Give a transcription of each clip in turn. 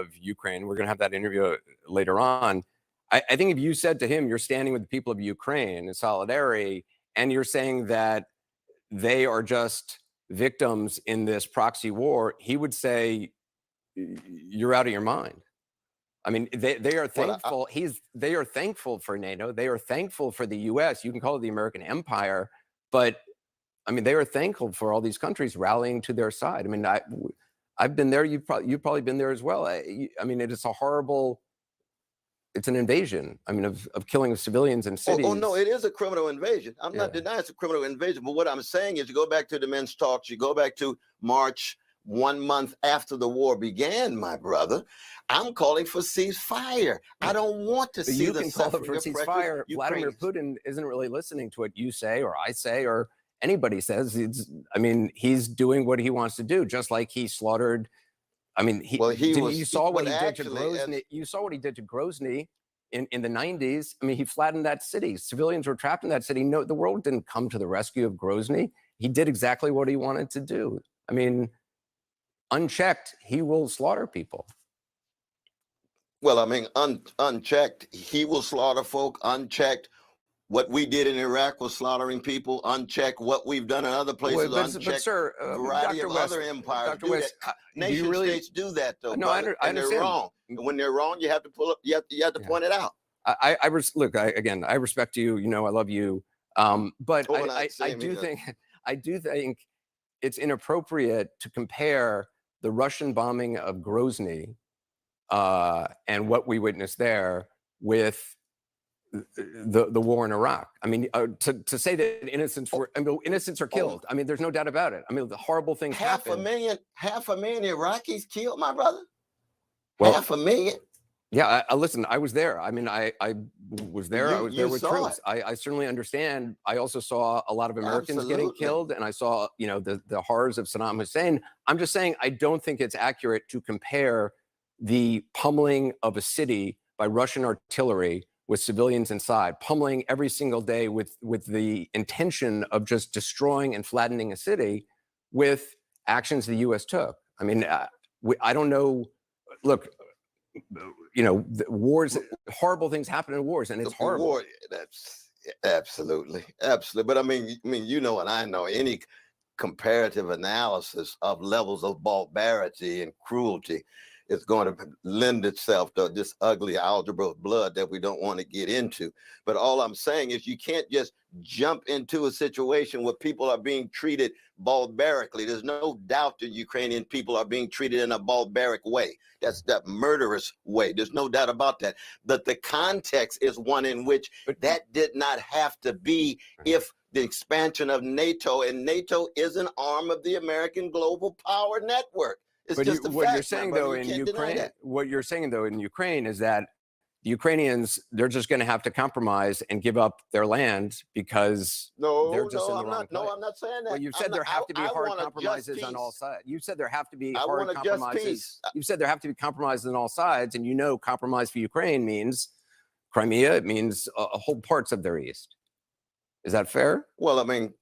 of Ukraine. We're going to have that interview later on. I think if you said to him, you're standing with the people of Ukraine in solidarity, and you're saying that they are just victims in this proxy war, he would say, you're out of your mind. I mean, they are thankful. They are thankful for NATO. They are thankful for the U.S. You can call it the American empire, but I mean, they are thankful for all these countries rallying to their side. I mean, I've been there. You've probably been there as well. I mean, it is a horrible. It's an invasion. I mean, of killing civilians in cities. Oh, no, it is a criminal invasion. I'm not denying it's a criminal invasion. But what I'm saying is, you go back to the men's talks. You go back to March, 1 month after the war began, my brother. I'm calling for ceasefire. I don't want to see the suffering. You can call for ceasefire. Vladimir Putin isn't really listening to what you say or I say or anybody says. I mean, he's doing what he wants to do, just like he slaughtered. I mean, you saw what he did to Grozny. You saw what he did to Grozny in the 90s. I mean, he flattened that city. Civilians were trapped in that city. No, the world didn't come to the rescue of Grozny. He did exactly what he wanted to do. I mean, unchecked, he will slaughter people. Well, I mean, unchecked, he will slaughter folk. Unchecked, what we did in Iraq was slaughtering people. Unchecked, what we've done in other places. Unchecked, but sir, variety Dr. of West, other empires Dr. do West, that. Nation states do that, though. No, I understand. They're wrong. And when they're wrong, you have to pull up. You have to point it out. Look, again, I respect you. You know, I love you. But I do think it's inappropriate to compare the Russian bombing of Grozny and what we witnessed there with the war in Iraq. I mean, to say that innocents are killed. I mean, there's no doubt about it. I mean, the horrible things happen. Half a million Iraqis killed, my brother. Well, 500,000. Yeah, listen, I was there. I mean, I was there. I was there with troops. I certainly understand. I also saw a lot of Americans getting killed, and I saw, you know, the horrors of Saddam Hussein. I'm just saying, I don't think it's accurate to compare the pummeling of a city by Russian artillery with civilians inside, pummeling every single day with the intention of just destroying and flattening a city, with actions the U.S. took. I mean, I don't know. Look, you know, wars, horrible things happen in wars, and it's horrible. War, that's absolutely. But I mean, you know, and I know, any comparative analysis of levels of barbarity and cruelty is going to lend itself to this ugly algebra of blood that we don't want to get into. But all I'm saying is, you can't just jump into a situation where people are being treated barbarically. There's no doubt that Ukrainian people are being treated in a barbaric way. That's that murderous way. There's no doubt about that. But the context is one in which that did not have to be if the expansion of NATO, and NATO is an arm of the American global power network. It's just what you're saying, though, in Ukraine, what you're saying, though, in Ukraine is that the Ukrainians, they're just going to have to compromise and give up their land because they're just in the wrong place. No, I'm not saying that. Well, you've said there have to be hard compromises on all sides. You said there have to be hard compromises. You said there have to be compromises on all sides, and you know, compromise for Ukraine means Crimea. It means whole parts of their east. Is that fair? Well, I mean,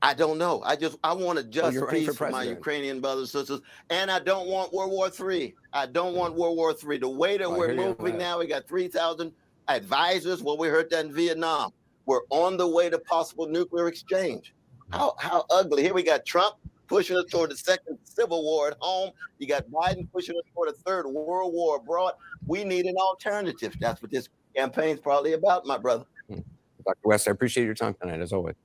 I don't know. I want a just peace for my Ukrainian brothers and sisters, and I don't want World War III. I don't want World War III. The way that we're moving now, we got 3,000 advisors. Well, we heard that in Vietnam. We're on the way to possible nuclear exchange. How ugly. Here we got Trump pushing us toward the second civil war at home. You got Biden pushing us toward a third world war abroad. We need an alternative. That's what this campaign's probably about, my brother. Dr. West, I appreciate your time tonight, as always.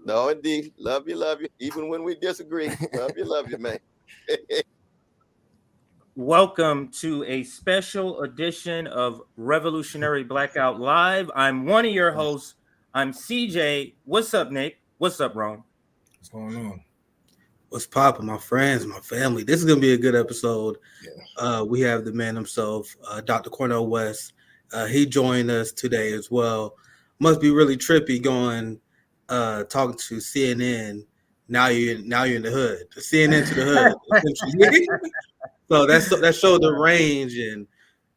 No, indeed. Love you. Even when we disagree. Love you, man. Welcome to a special edition of Revolutionary Blackout Live. I'm one of your hosts. I'm CJ. What's up, Nick? What's up, Ron? What's going on? What's poppin', my friends, my family? This is going to be a good episode. Yeah. We have the man himself, Dr. Cornel West. He joined us today as well. Must be really trippy going talking to CNN. Now you're in the hood. CNN to the hood. So that showed the range and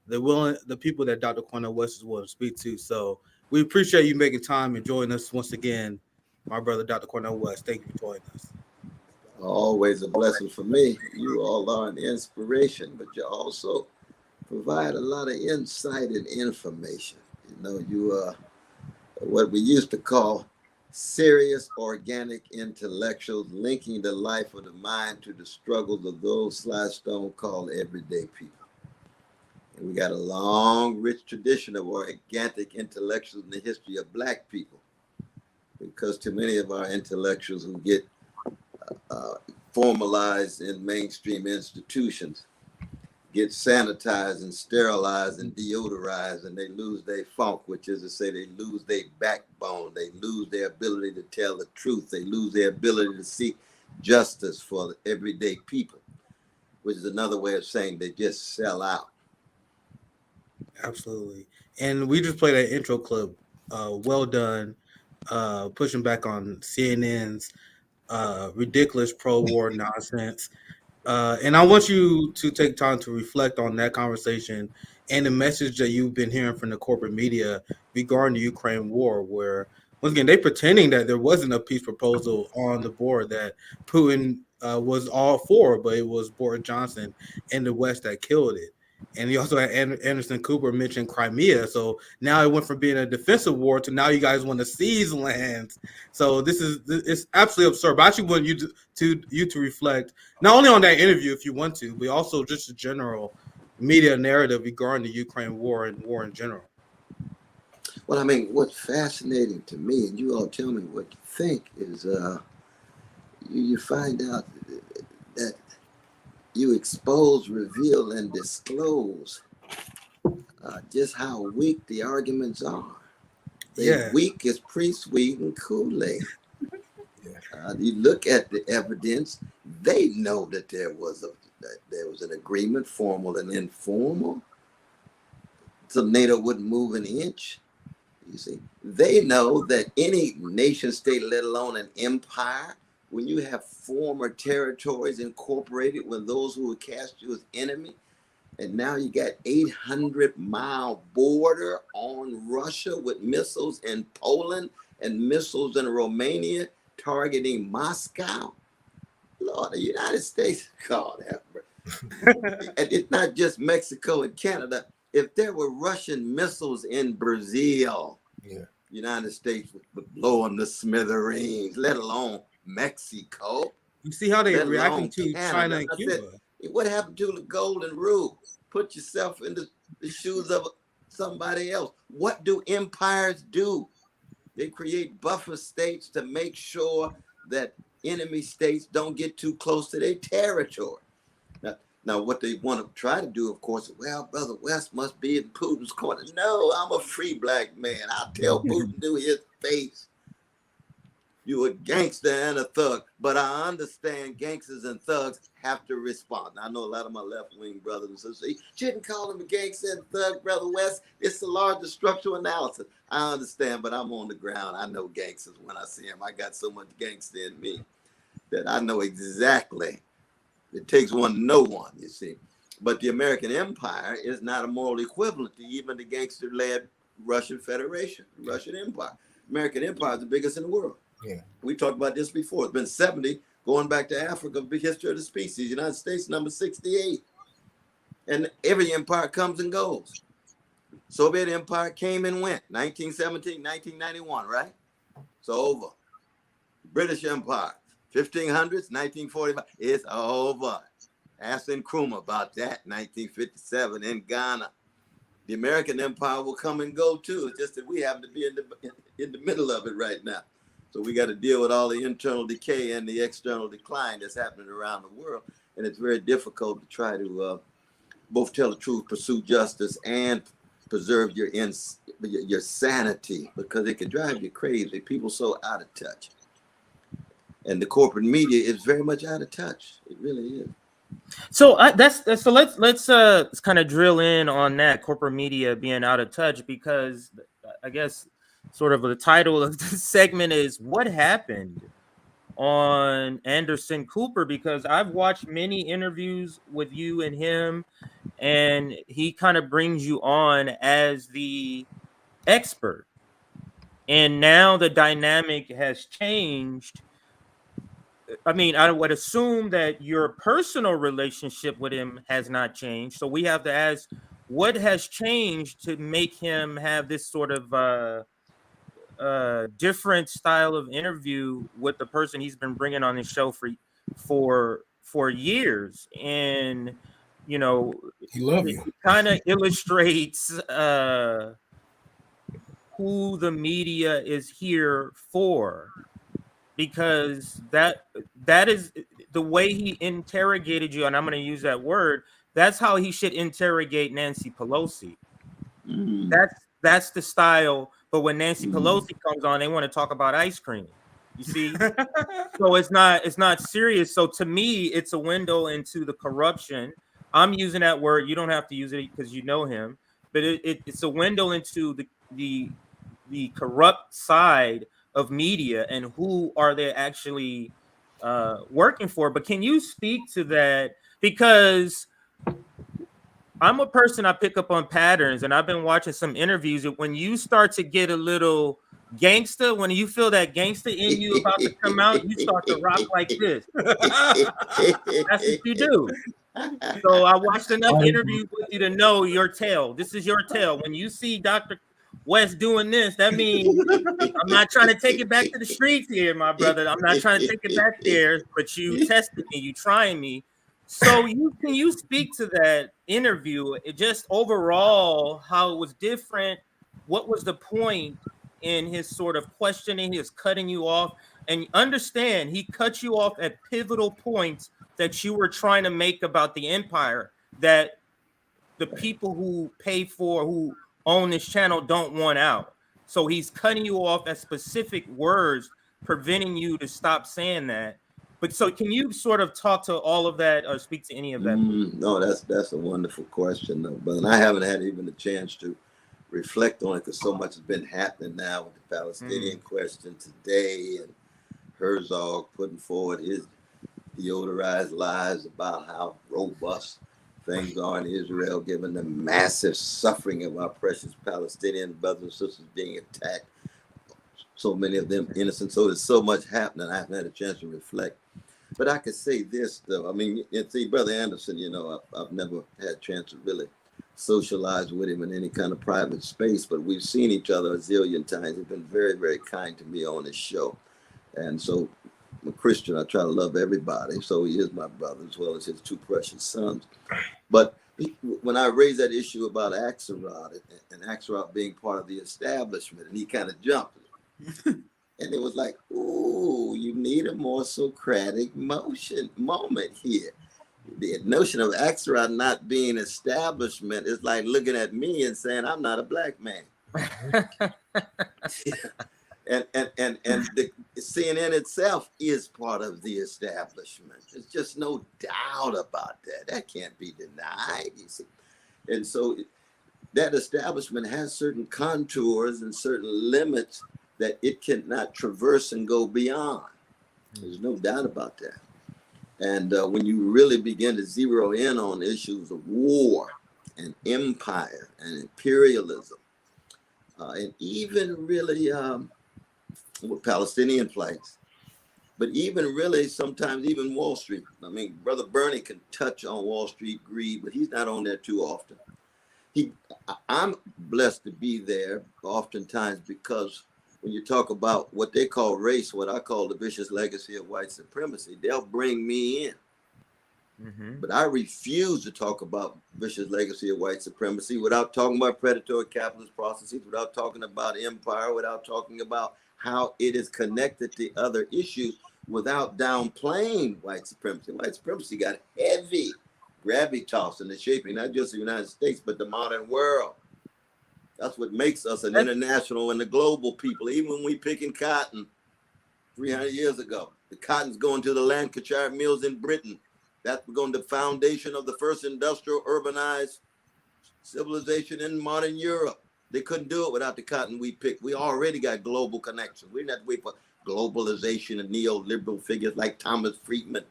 the people that Dr. Cornel West is willing to speak to. So we appreciate you making time and joining us once again, my brother Dr. Cornel West. Thank you for joining us. Always a blessing for me. You all are an inspiration, but you also provide a lot of insight and information. You know, you are what we used to call serious organic intellectuals, linking the life of the mind to the struggles of those Sly Stone called everyday people. And we got a long, rich tradition of organic intellectuals in the history of Black people, because too many of our intellectuals who get formalized in mainstream institutions get sanitized and sterilized and deodorized, and they lose their funk, which is to say they lose their backbone, they lose their ability to tell the truth, they lose their ability to seek justice for the everyday people, which is another way of saying they just sell out. Absolutely. And we just played an intro clip. Well done. Pushing back on CNN's ridiculous pro-war nonsense. And I want you to take time to reflect on that conversation and the message that you've been hearing from the corporate media regarding the Ukraine war, where once again they're pretending that there wasn't a peace proposal on the board that Putin was all for, but it was Boris Johnson and the West that killed it. And you also had Anderson Cooper mention Crimea. So now it went from being a defensive war to now you guys want to seize lands. So it's absolutely absurd. But I actually want you to reflect not only on that interview if you want to, but also just a general media narrative regarding the Ukraine war and war in general. Well, I mean, what's fascinating to me, and you all tell me what you think, is you find out that you expose, reveal, and disclose just how weak the arguments are. They're weak as pre-sweetened Kool-Aid. You look at the evidence; they know that there was an agreement, formal and informal, so NATO wouldn't move an inch. You see, they know that any nation state, let alone an empire, when you have former territories incorporated with those who would cast you as enemy, and now you got 800-mile border on Russia with missiles in Poland and missiles in Romania targeting Moscow. Lord, the United States, God have mercy. And it's not just Mexico and Canada. If there were Russian missiles in Brazil, United States would blow them to smithereens, let alone Mexico. You see how they're reacting to China and Cuba. What happened to the golden rule? Put yourself in the shoes of somebody else. What do empires do? They create buffer states to make sure that enemy states don't get too close to their territory. Now, what they want to try to do, of course, well, Brother West must be in Putin's corner. No, I'm a free Black man. I'll tell Putin to his face, you a gangster and a thug. But I understand gangsters and thugs have to respond. I know a lot of my left-wing brothers and sisters say, you shouldn't call him a gangster and thug, Brother West. It's the largest structural analysis. I understand, but I'm on the ground. I know gangsters when I see them. I got so much gangster in me that I know exactly. It takes one to know one, you see. But the American empire is not a moral equivalent to even the gangster-led Russian Federation, Russian Empire. American empire is the biggest in the world. Yeah. We talked about this before. It's been 70, going back to Africa, big history of the species. United States, number 68. And every empire comes and goes. Soviet Empire came and went, 1917, 1991, right? It's over. British Empire, 1500s, 1945, it's over. Ask Nkrumah about that, 1957 in Ghana. The American empire will come and go too. It's just that we happen to be in the middle of it right now. So we got to deal with all the internal decay and the external decline that's happening around the world. And it's very difficult to try to both tell the truth, pursue justice, and preserve your sanity, because it can drive you crazy. People so out of touch. And the corporate media is very much out of touch. It really is. So so let's kind of drill in on that, corporate media being out of touch, because I guess sort of the title of this segment is what happened on Anderson Cooper, because I've watched many interviews with you and him, and he kind of brings you on as the expert. And now the dynamic has changed. I mean, I would assume that your personal relationship with him has not changed. So we have to ask, what has changed to make him have this sort of different style of interview with the person he's been bringing on his show for years? And you know, He love it you. kind of illustrates who the media is here for, because that is the way he interrogated you, and I'm going to use that word. That's how he should interrogate Nancy Pelosi. That's the style. But when Nancy Pelosi comes on, they want to talk about ice cream. You see, so it's not serious. So to me, it's a window into the corruption. I'm using that word. You don't have to use it because you know him, but it's a window into the corrupt side of media and who are they actually working for. But can you speak to that? Because I'm a person, I pick up on patterns, and I've been watching some interviews. When you start to get a little gangster, when you feel that gangster in you about to come out, you start to rock like this. That's what you do. So I watched enough interviews with you to know your tale. This is your tale. When you see Dr. West doing this, that means I'm not trying to take it back to the streets here, my brother. I'm not trying to take it back there, but you tested me, you trying me. So can you speak to that interview? It just overall how it was different. What was the point in his sort of questioning, his cutting you off? And understand, he cut you off at pivotal points that you were trying to make about the empire, that the people who pay for, who own this channel don't want out. So he's cutting you off at specific words, preventing you to stop saying that. But so can you sort of talk to all of that or speak to any of that? No, that's a wonderful question, though, brother. And I haven't had even a chance to reflect on it because so much has been happening now with the Palestinian question today, and Herzog putting forward his deodorized lies about how robust things are in Israel, given the massive suffering of our precious Palestinian brothers and sisters being attacked, so many of them innocent. So there's so much happening. I haven't had a chance to reflect. But I could say this, though. I mean, see, Brother Anderson, you know, I've never had a chance to really socialize with him in any kind of private space, but we've seen each other a zillion times. He's been very, very kind to me on his show. And so I'm a Christian. I try to love everybody. So he is my brother as well as his two precious sons. But when I raised that issue about Axelrod and Axelrod being part of the establishment, and he kind of jumped. And it was like, ooh, you need a more Socratic moment here. The notion of Axelrod not being establishment is like looking at me and saying, I'm not a black man. And the CNN itself is part of the establishment. There's just no doubt about that. That can't be denied, you see. And so that establishment has certain contours and certain limits that it cannot traverse and go beyond. There's no doubt about that. And when you really begin to zero in on issues of war and empire and imperialism, and even really with Palestinian flags, but even really sometimes even Wall Street. I mean, Brother Bernie can touch on Wall Street greed, but he's not on there too often. I'm blessed to be there oftentimes because when you talk about what they call race, what I call the vicious legacy of white supremacy, they'll bring me in. Mm-hmm. But I refuse to talk about vicious legacy of white supremacy without talking about predatory capitalist processes, without talking about empire, without talking about how it is connected to other issues, without downplaying white supremacy. White supremacy got heavy gravitas in the shaping, not just the United States, but the modern world. That's what makes us an international and a global people. Even when we picking cotton 300 years ago, the cotton's going to the Lancashire mills in Britain. That's going to the foundation of the first industrial urbanized civilization in modern Europe. They couldn't do it without the cotton we picked. We already got global connections. We didn't have to wait for globalization and neoliberal figures like Thomas Friedman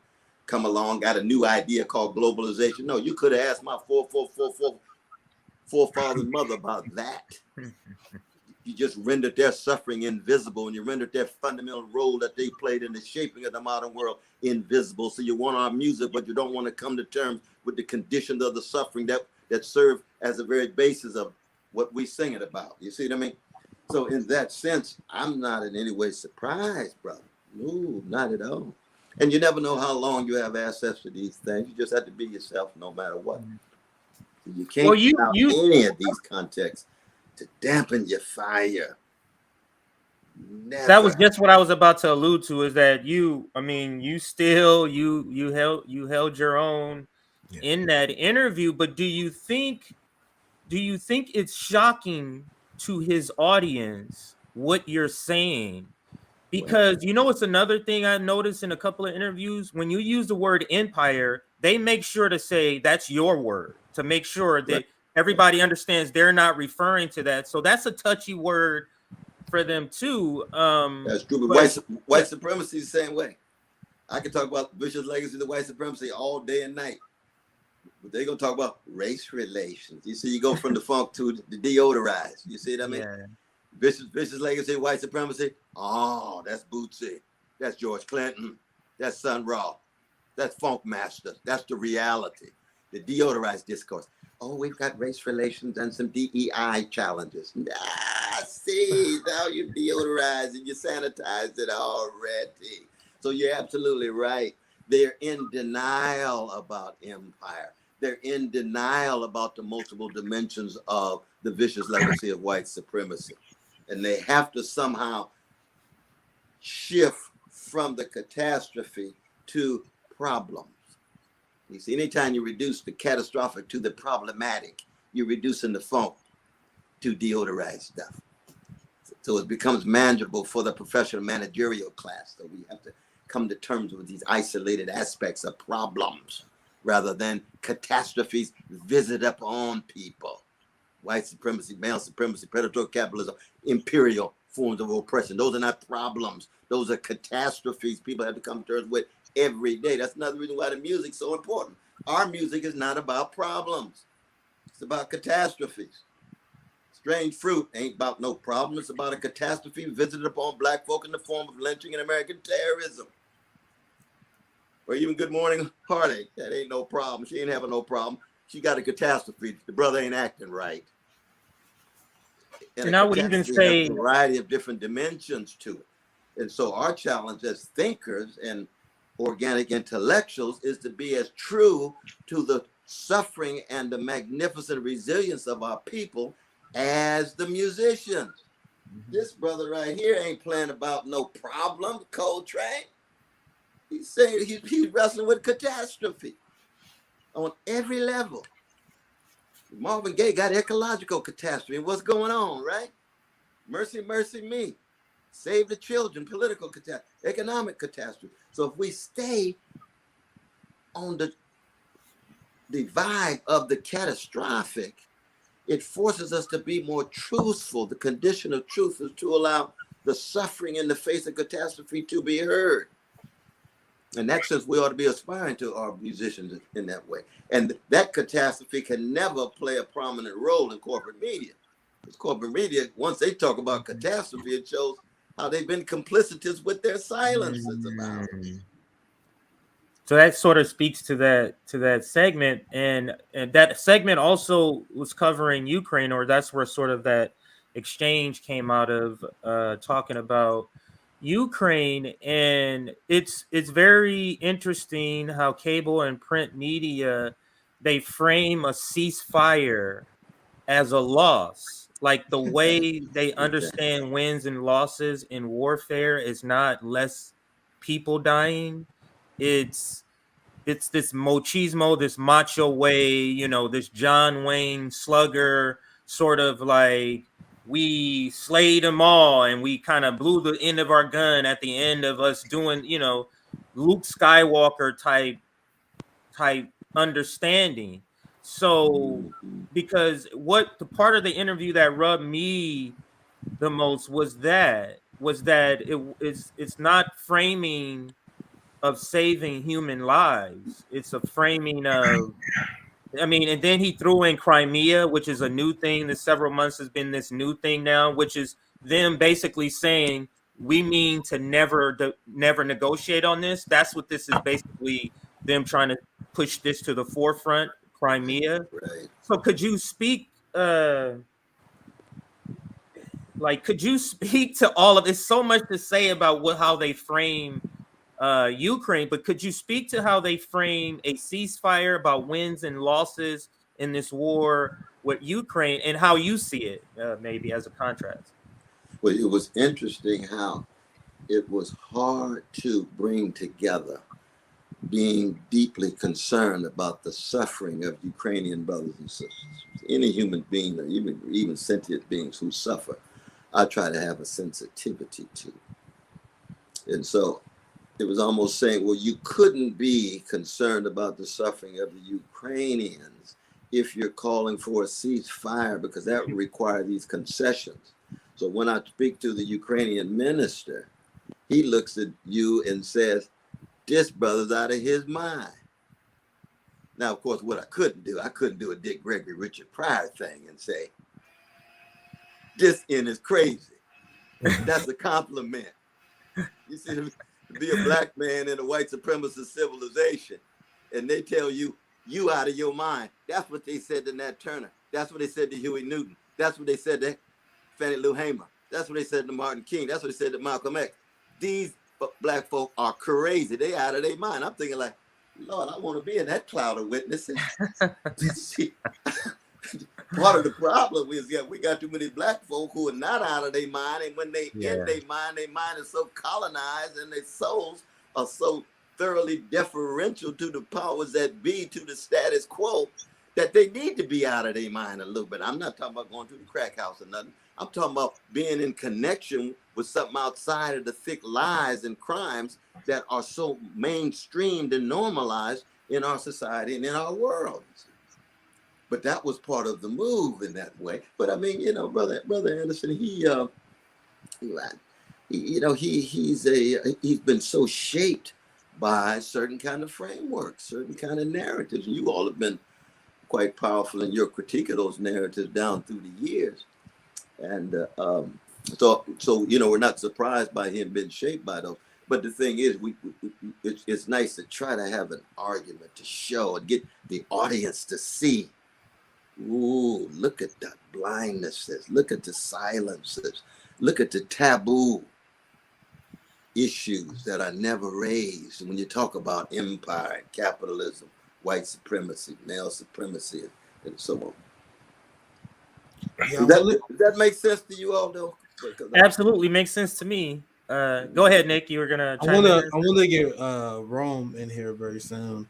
come along, got a new idea called globalization. No, you could have asked my forefather and mother about that. You just rendered their suffering invisible, and you rendered their fundamental role that they played in the shaping of the modern world invisible. So you want our music, but you don't want to come to terms with the conditions of the suffering that serve as the very basis of what we sing it about. You see what I mean? So in that sense, I'm not in any way surprised, brother. No, not at all. And you never know how long you have access to these things. You just have to be yourself no matter what. You can't allow any of these contexts to dampen your fire. Never. That was just what I was about to allude to, is that you held your own in that interview, but do you think it's shocking to his audience what you're saying? Because it's another thing I noticed in a couple of interviews, when you use the word empire, they make sure to say that's your word, to make sure that everybody understands they're not referring to that. So that's a touchy word for them too. That's true, but white supremacy is the same way. I can talk about Bush's legacy of white supremacy all day and night, but they're gonna talk about race relations. You see, you go from the funk to the deodorized. You see what I mean? Yeah. Bishop's legacy of white supremacy. Oh, that's Bootsy. That's George Clinton. That's Sun Ra. That's Funk Master. That's the reality. The deodorized discourse. Oh, we've got race relations and some DEI challenges. See, now you deodorized and you sanitized it already. So you're absolutely right. They're in denial about empire. They're in denial about the multiple dimensions of the vicious legacy of white supremacy. And they have to somehow shift from the catastrophe to problems. You see, anytime you reduce the catastrophic to the problematic, you're reducing the funk to deodorized stuff. So it becomes manageable for the professional managerial class. So we have to come to terms with these isolated aspects of problems rather than catastrophes visited upon people. White supremacy, male supremacy, predatory capitalism, imperial forms of oppression. Those are not problems. Those are catastrophes people have to come to terms with every day. That's another reason why the music's so important. Our music is not about problems. It's about catastrophes. Strange Fruit ain't about no problem. It's about a catastrophe visited upon black folk in the form of lynching and American terrorism. Or even Good Morning Heartache. That ain't no problem. She ain't having no problem. She got a catastrophe. The brother ain't acting right. And I would even say a variety of different dimensions to it. And so our challenge as thinkers and organic intellectuals is to be as true to the suffering and the magnificent resilience of our people as the musicians. This brother right here ain't playing about no problem, Coltrane. He's saying he's wrestling with catastrophe on every level. Marvin Gaye got ecological catastrophe. What's going on, right? Mercy, mercy me. Save the children, political catastrophe, economic catastrophe. So if we stay on the vibe of the catastrophic, it forces us to be more truthful. The condition of truth is to allow the suffering in the face of catastrophe to be heard. In that sense, we ought to be aspiring to our musicians in that way. And that catastrophe can never play a prominent role in corporate media. Because corporate media, once they talk about catastrophe, it shows how they've been complicitous with their silences about it. So that sort of speaks to that segment, and that segment also was covering Ukraine, or that's where sort of that exchange came out of, talking about Ukraine. And it's very interesting how cable and print media, they frame a ceasefire as a loss. Like the way they understand wins and losses in warfare is not less people dying. It's this machismo, this macho way, this John Wayne slugger sort of like, we slayed them all and we kind of blew the end of our gun at the end of us doing, Luke Skywalker type understanding. So because what the part of the interview that rubbed me the most was that it's not framing of saving human lives. It's a framing of I mean, and then he threw in Crimea, which is a new thing. This several months has been this new thing now, which is them basically saying we mean to never negotiate on this. That's what this is basically, them trying to push this to the forefront, Crimea. Right. So could you speak could you speak to all of this? So much to say about how they frame Ukraine, but could you speak to how they frame a ceasefire, about wins and losses in this war with Ukraine, and how you see it, maybe as a contrast? Well, it was interesting how it was hard to bring together being deeply concerned about the suffering of Ukrainian brothers and sisters. Any human being, or even sentient beings who suffer, I try to have a sensitivity to. And so it was almost saying, well, you couldn't be concerned about the suffering of the Ukrainians if you're calling for a ceasefire, because that would require these concessions. So when I speak to the Ukrainian minister, he looks at you and says, this brother's out of his mind. Now, of course, what I couldn't do a Dick Gregory, Richard Pryor thing and say, this end is crazy. That's a compliment. You see, to be a black man in a white supremacist civilization, and they tell you, you out of your mind. That's what they said to Nat Turner. That's what they said to Huey Newton. That's what they said to Fannie Lou Hamer. That's what they said to Martin King. That's what they said to Malcolm X. These black folk are crazy. They out of their mind. I'm thinking like, Lord, I want to be in that cloud of witnesses. See, part of the problem is that we got too many black folk who are not out of their mind, and when they in their mind is so colonized, and their souls are so thoroughly deferential to the powers that be, to the status quo, that they need to be out of their mind a little bit. I'm not talking about going to the crack house or nothing. I'm talking about being in connection with something outside of the thick lies and crimes that are so mainstreamed and normalized in our society and in our world. But that was part of the move in that way. But I mean, you know, brother Anderson, he's been so shaped by certain kind of frameworks, certain kind of narratives. And you all have been quite powerful in your critique of those narratives down through the years. And so you know, we're not surprised by him being shaped by those. But the thing is, it's nice to try to have an argument to show and get the audience to see. Ooh, look at the blindnesses. Look at the silences. Look at the taboo issues that are never raised when you talk about empire and capitalism, white supremacy, male supremacy, and so on. Does that make sense to you all, though? Absolutely makes sense to me. Go ahead, Nick. You were gonna. I want to get Rome in here very soon,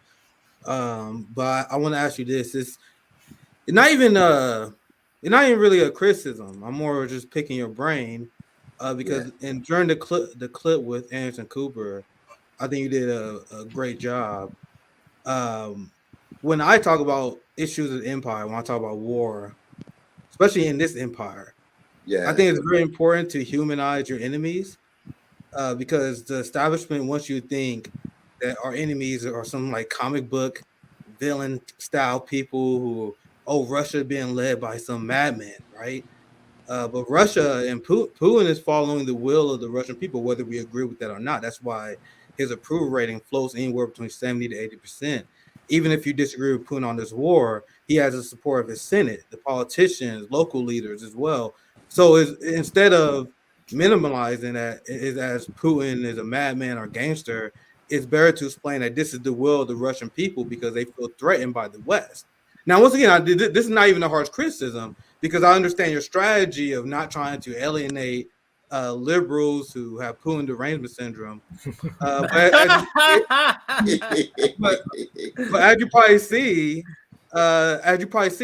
but I want to ask you this: it's not even really a criticism. I'm more just picking your brain, because during the clip with Anderson Cooper, I think you did a great job. When I talk about issues of empire, when I talk about war, especially in this empire, I think it's very important to humanize your enemies, because the establishment wants you to think that our enemies are some like comic book villain style people who, Russia being led by some madman, right? But Russia and Putin is following the will of the Russian people, whether we agree with that or not. That's why his approval rating floats anywhere between 70 to 80%. Even if you disagree with Putin on this war, he has the support of his Senate, the politicians, local leaders as well. So instead of minimalizing that as Putin is a madman or gangster, it's better to explain that this is the will of the Russian people because they feel threatened by the West. Now, once again, this is not even a harsh criticism, because I understand your strategy of not trying to alienate liberals who have Putin derangement syndrome. But as you probably see,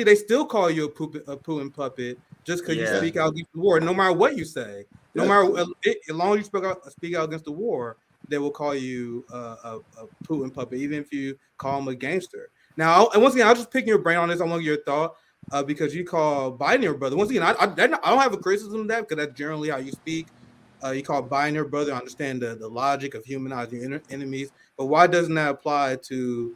they still call you a Putin puppet just because you speak out against the war. No matter what you say, no matter as long as you speak out against the war, they will call you a Putin puppet, even if you call him a gangster. Now, and once again, I'll just pick your brain on this. I want your thought, because you call Biden your brother. Once again, I don't have a criticism of that, because that's generally how you speak. You call Biden your brother. I understand the logic of humanizing your enemies, but why doesn't that apply to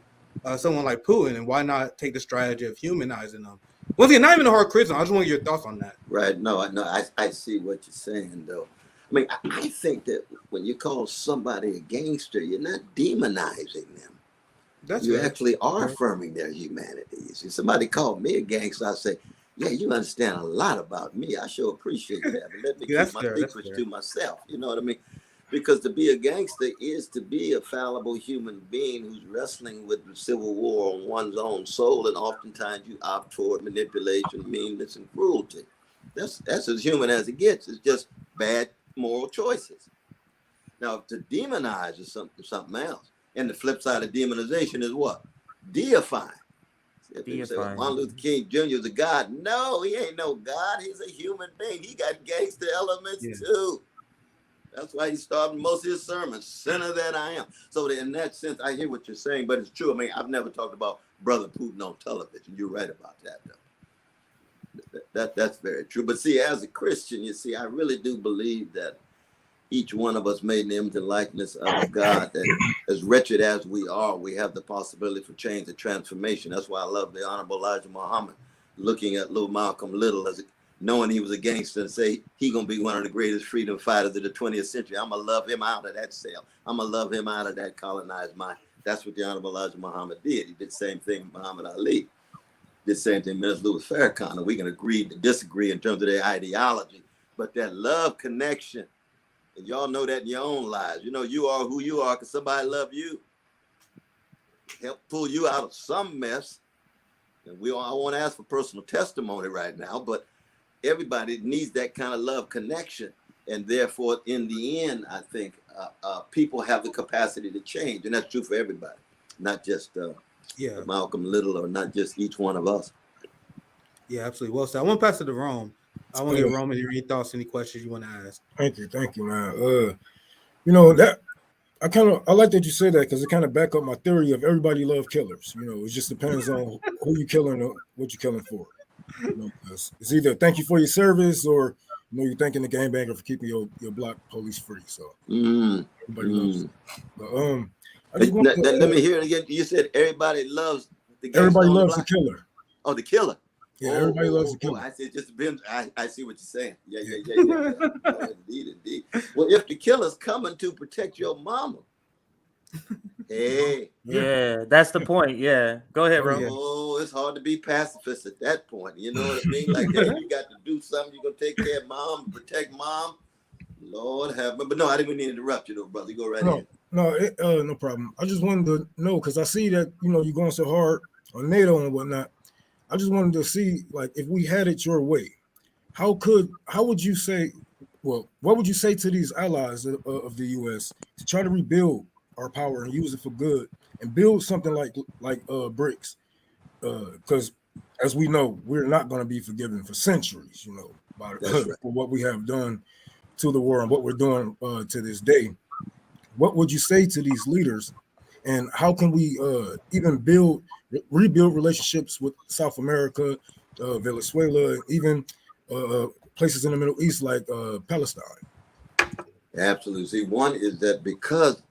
someone like Putin, and why not take the strategy of humanizing them? Once again, not even a hard criticism. I just want your thoughts on that. Right. No, I see what you're saying, though. I mean, I think that when you call somebody a gangster, you're not demonizing them. You actually are affirming their humanity. If somebody called me a gangster, I say, yeah, you understand a lot about me. I sure appreciate that. But let me keep my secrets to myself. You know what I mean? Because to be a gangster is to be a fallible human being who's wrestling with the civil war on one's own soul, and oftentimes you opt toward manipulation, meanness, and cruelty. That's as human as it gets. It's just bad moral choices. Now, to demonize is something else. And the flip side of demonization is what? Deifying. People say, well, Martin Luther King Jr. is a god. No, he ain't no god. He's a human being. He got gangster elements too. That's why he started most of his sermons, sinner that I am. So in that sense, I hear what you're saying, but it's true. I mean, I've never talked about Brother Putin on television. You're right about that, though. That's very true. But see, as a Christian, you see, I really do believe that each one of us made in the image and likeness of God, that as wretched as we are, we have the possibility for change and transformation. That's why I love the Honorable Elijah Muhammad looking at little Malcolm Little as knowing he was a gangster and say he gonna be one of the greatest freedom fighters of the 20th century. I'm gonna love him out of that cell. I'm gonna love him out of that colonized mind. That's what the Honorable Elijah Muhammad did. He did the same thing with Muhammad Ali. Did the same thing with Minister Louis Farrakhan. And we can agree to disagree in terms of their ideology, but that love connection, and y'all know that in your own lives. You know you are who you are because somebody love you. Help pull you out of some mess. And I won't ask for personal testimony right now, but everybody needs that kind of love connection. And therefore, in the end, I think people have the capacity to change. And that's true for everybody, not just Malcolm Little or not just each one of us. Yeah, absolutely. Well said. I want to pass it to Rome. I want to get Rome any thoughts, any questions you want to ask. Thank you, man. You know, that I like that you say that because it kind of back up my theory of everybody love killers. You know, it just depends on who you killing or what you're killing for. You know, it's either thank you for your service or you're thanking the gangbanger for keeping your block police free. So everybody loves it. But, let me hear it again. You said everybody loves the gangster. Everybody loves the killer. Oh, the killer. Yeah, everybody loves the killer. I see. It just depends. I see what you're saying. Yeah. Indeed. Well, if the killer's coming to protect your mama, hey. Yeah, that's the point. Yeah. Go ahead, bro. Oh, it's hard to be pacifist at that point. You know what I mean? Like, hey, you got to do something. You're going to take care of mom, protect mom. Lord have mercy. But no, I didn't mean to interrupt you, though, brother. You go right in. No problem. I just wanted to know, because I see that, you're going so hard on NATO and whatnot. I just wanted to see, like, if we had it your way, how would you say, what would you say to these allies of the U.S. to try to rebuild our power and use it for good and build something like BRICS? Because as we know, we're not going to be forgiven for centuries, for what we have done to the world and what we're doing to this day. What would you say to these leaders, and how can we even rebuild relationships with South America, Venezuela, even places in the Middle East like Palestine? Absolutely. See, one is that because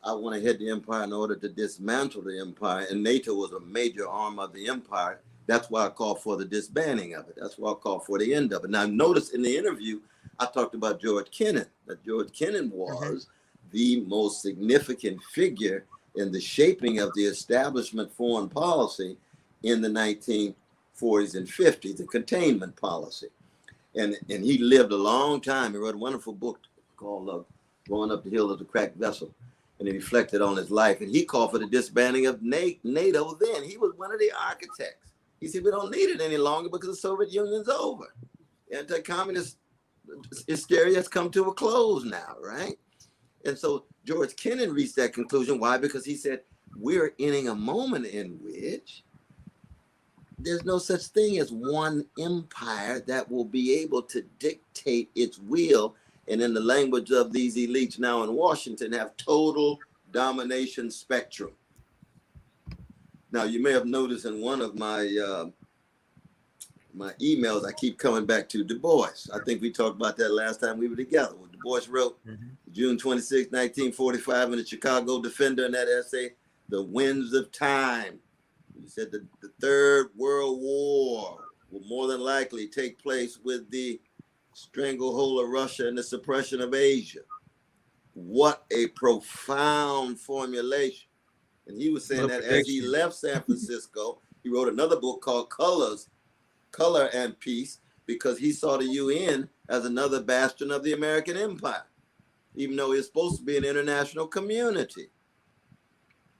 I want to head the empire in order to dismantle the empire, and NATO was a major arm of the empire. That's why I called for the disbanding of it. That's why I called for the end of it. Now, notice in the interview, I talked about George Kennan, that George Kennan was the most significant figure in the shaping of the establishment foreign policy in the 1940s and 50s, the containment policy. And he lived a long time. He wrote a wonderful book called Going Up the Hill of the Cracked Vessel. And he reflected on his life. And he called for the disbanding of NATO then. He was one of the architects. He said, we don't need it any longer because the Soviet Union's over. Anti-communist hysteria has come to a close now, right? And so George Kennan reached that conclusion. Why? Because he said, we're entering a moment in which there's no such thing as one empire that will be able to dictate its will. And in the language of these elites now in Washington, have total domination spectrum. Now, you may have noticed in one of my my emails, I keep coming back to Du Bois. I think we talked about that last time we were together. Du Bois wrote June 26, 1945 in the Chicago Defender in that essay, the winds of time. He said that the Third World War will more than likely take place with the stranglehold of Russia and the suppression of Asia. What a profound formulation. And he was saying that as he left San Francisco, he wrote another book called Color and Peace, because he saw the UN as another bastion of the American empire, even though it's supposed to be an international community.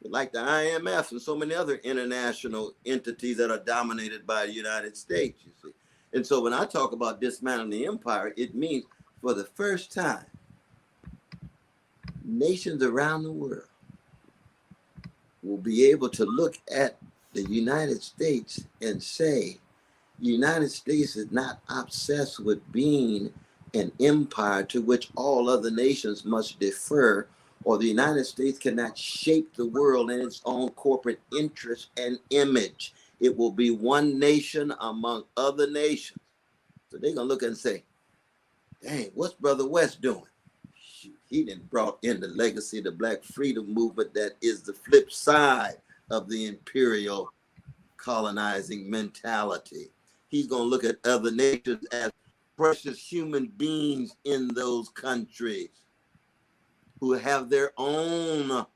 Like the IMF and so many other international entities that are dominated by the United States, you see. And so when I talk about dismantling the empire, it means for the first time, nations around the world will be able to look at the United States and say, the United States is not obsessed with being an empire to which all other nations must defer, or the United States cannot shape the world in its own corporate interest and image. It will be one nation among other nations. So they're going to look and say, dang, what's Brother West doing? He didn't brought in the legacy of the Black freedom movement that is the flip side of the imperial colonizing mentality. He's going to look at other nations as precious human beings in those countries who have their own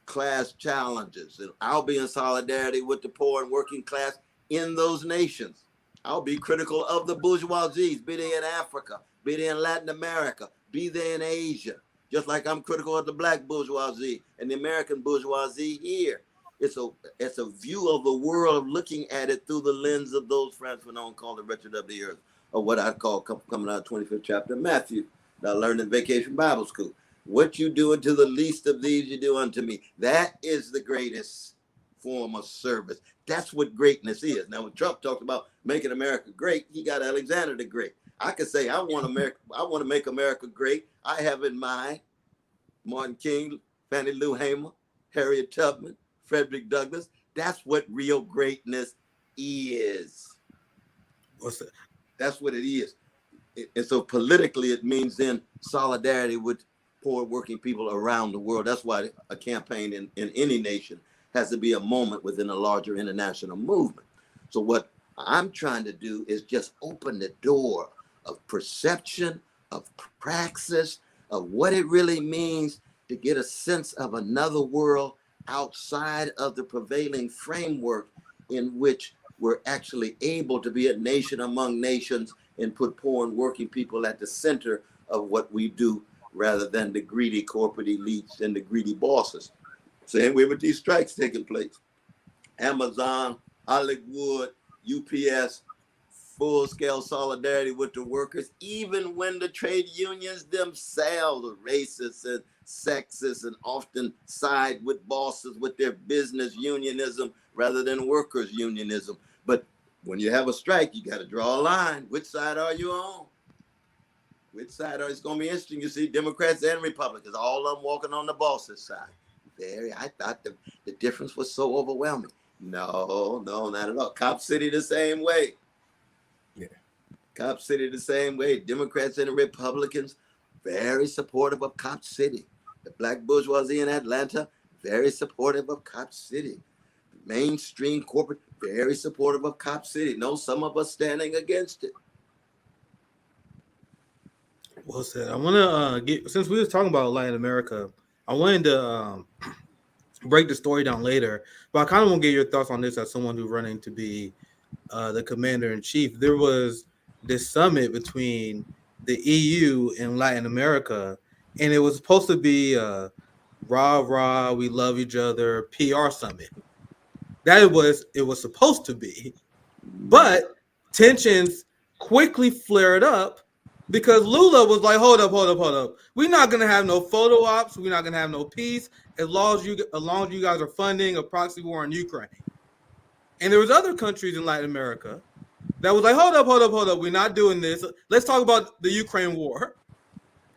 class challenges. And I'll be in solidarity with the poor and working class in those nations. I'll be critical of the bourgeoisies, be they in Africa, be they in Latin America, be they in Asia, just like I'm critical of the Black bourgeoisie and the American bourgeoisie here. It's a view of the world, looking at it through the lens of those French Fanon called the wretched of the earth, or what I call, coming out of 25th chapter of Matthew, that I learned in Vacation Bible School. What you do unto the least of these, you do unto me. That is the greatest form of service. That's what greatness is. Now, when Trump talked about making America great, he got Alexander the Great. I could say, I want to make America great. I have in mind Martin King, Fannie Lou Hamer, Harriet Tubman, Frederick Douglass. That's what real greatness is. What's that? That's what it is. And so politically, it means then solidarity with poor working people around the world. That's why a campaign in any nation has to be a moment within a larger international movement. So what I'm trying to do is just open the door of perception, of praxis, of what it really means to get a sense of another world outside of the prevailing framework in which we're actually able to be a nation among nations and put poor and working people at the center of what we do, rather than the greedy corporate elites and the greedy bosses. Same way with these strikes taking place. Amazon, Hollywood, UPS, full-scale solidarity with the workers, even when the trade unions themselves are racist and sexist and often side with bosses with their business unionism rather than workers unionism. But when you have a strike, you got to draw a line. Which side are you on? Which side are, it's going to be interesting. You see Democrats and Republicans, all of them walking on the boss's side. I thought the difference was so overwhelming. No, not at all. Cop City the same way. Yeah. Cop City the same way. Democrats and Republicans, very supportive of Cop City. The Black bourgeoisie in Atlanta, very supportive of Cop City. Mainstream corporate, very supportive of Cop City. No, some of us standing against it. Well said. I want to get, since we was talking about Latin America, I wanted to break the story down later, but I kind of want to get your thoughts on this as someone who's running to be the commander in chief. There was this summit between the EU and Latin America, and it was supposed to be rah, we love each other PR summit. That it was supposed to be, but tensions quickly flared up because Lula was like, hold up. We're not gonna have no photo ops. We're not gonna have no peace as long as you guys are funding a proxy war in Ukraine. And there was other countries in Latin America that was like, hold up. We're not doing this. Let's talk about the Ukraine war.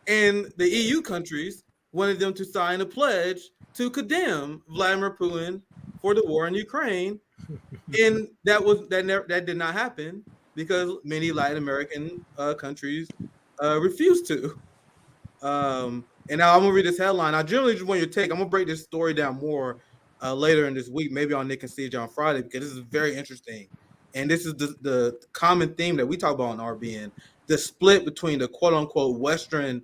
And the EU countries wanted them to sign a pledge to condemn Vladimir Putin for the war in Ukraine. And that did not happen because many Latin American countries refused to. And now I'm gonna read this headline. I generally just want your take. I'm gonna break this story down more later in this week, maybe on Nick and CJ on Friday, because this is very interesting. And this is the common theme that we talk about on RBN, the split between the quote unquote Western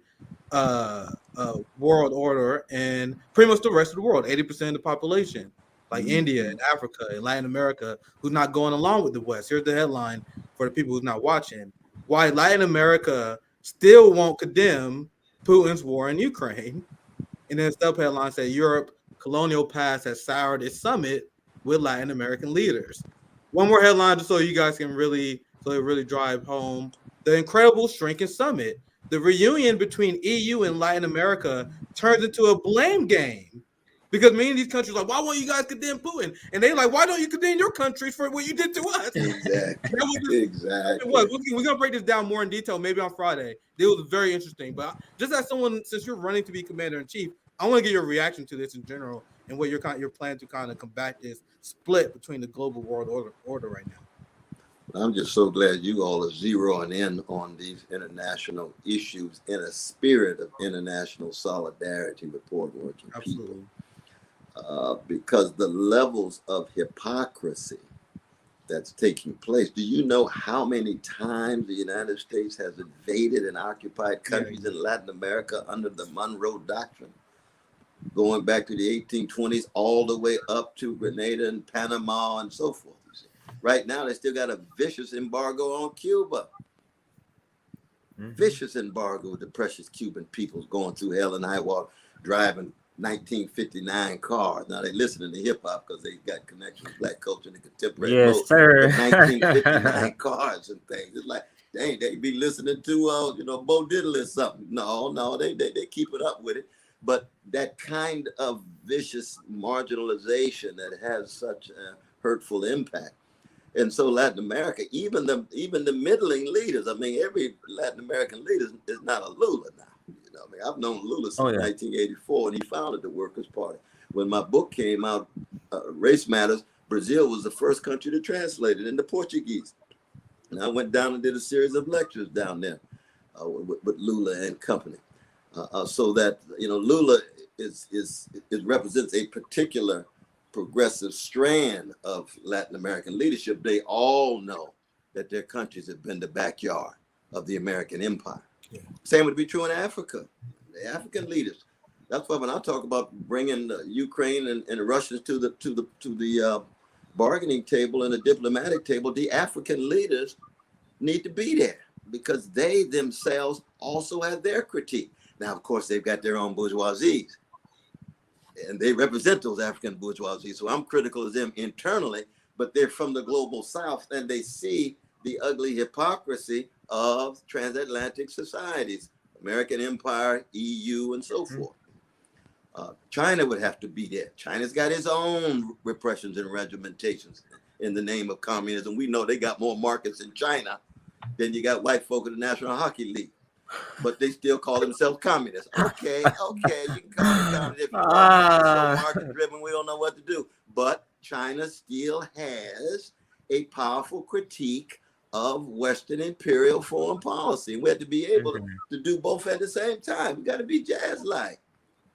world order and pretty much the rest of the world, 80% of the population, like India and Africa and Latin America, who's not going along with the West. Here's the headline for the people who's not watching. Why Latin America still won't condemn Putin's war in Ukraine. And then the subheadline said Europe colonial past has soured its summit with Latin American leaders. One more headline just so you guys can really drive home. The incredible shrinking summit. The reunion between EU and Latin America turns into a blame game. Because many of these countries are like, why won't you guys condemn Putin? And they're like, why don't you condemn your countries for what you did to us? Exactly. We're going to break this down more in detail maybe on Friday. It was very interesting. But just as someone, since you're running to be commander-in-chief, I want to get your reaction to this in general and what your plan to kind of combat this split between the global world order right now. I'm just so glad you all are zeroing in on these international issues in a spirit of international solidarity with poor working people. Because the levels of hypocrisy that's taking place. Do you know how many times the United States has invaded and occupied countries in Latin America under the Monroe Doctrine? Going back to the 1820s, all the way up to Grenada and Panama and so forth. Right now, they still got a vicious embargo on Cuba. Vicious embargo. The precious Cuban people's going through hell and high water, driving 1959 cars. Now they listening to hip hop because they got connections with black culture and the contemporary. Yes, sir. 1959 cars and things. It's like, dang, they be listening to Bo Diddley or something. No, they keep it up with it. But that kind of vicious marginalization that has such a hurtful impact. And so Latin America, even the middling leaders, I mean, every Latin American leader is not a Lula now. You know, I mean, I've known Lula since 1984, and he founded the Workers' Party. When my book came out, Race Matters, Brazil was the first country to translate it into Portuguese. And I went down and did a series of lectures down there with Lula and company. So that, Lula represents a particular progressive strand of Latin American leadership. They all know that their countries have been the backyard of the American empire. Yeah. Same would be true in Africa. The African leaders. That's why when I talk about bringing Ukraine and the Russians to the bargaining table and the diplomatic table, the African leaders need to be there because they themselves also have their critique. Now, of course, they've got their own bourgeoisies. And they represent those African bourgeoisie. So I'm critical of them internally, but they're from the global South and they see the ugly hypocrisy of transatlantic societies, American empire, EU, and so forth. China would have to be there. China's got its own repressions and regimentations in the name of communism. We know they got more markets in China than you got white folk in the National Hockey League. But they still call themselves communists. Okay, you can call it communist if you want. It's so market-driven, we don't know what to do. But China still has a powerful critique of Western imperial foreign policy. We have to be able to do both at the same time. We got to be jazz-like.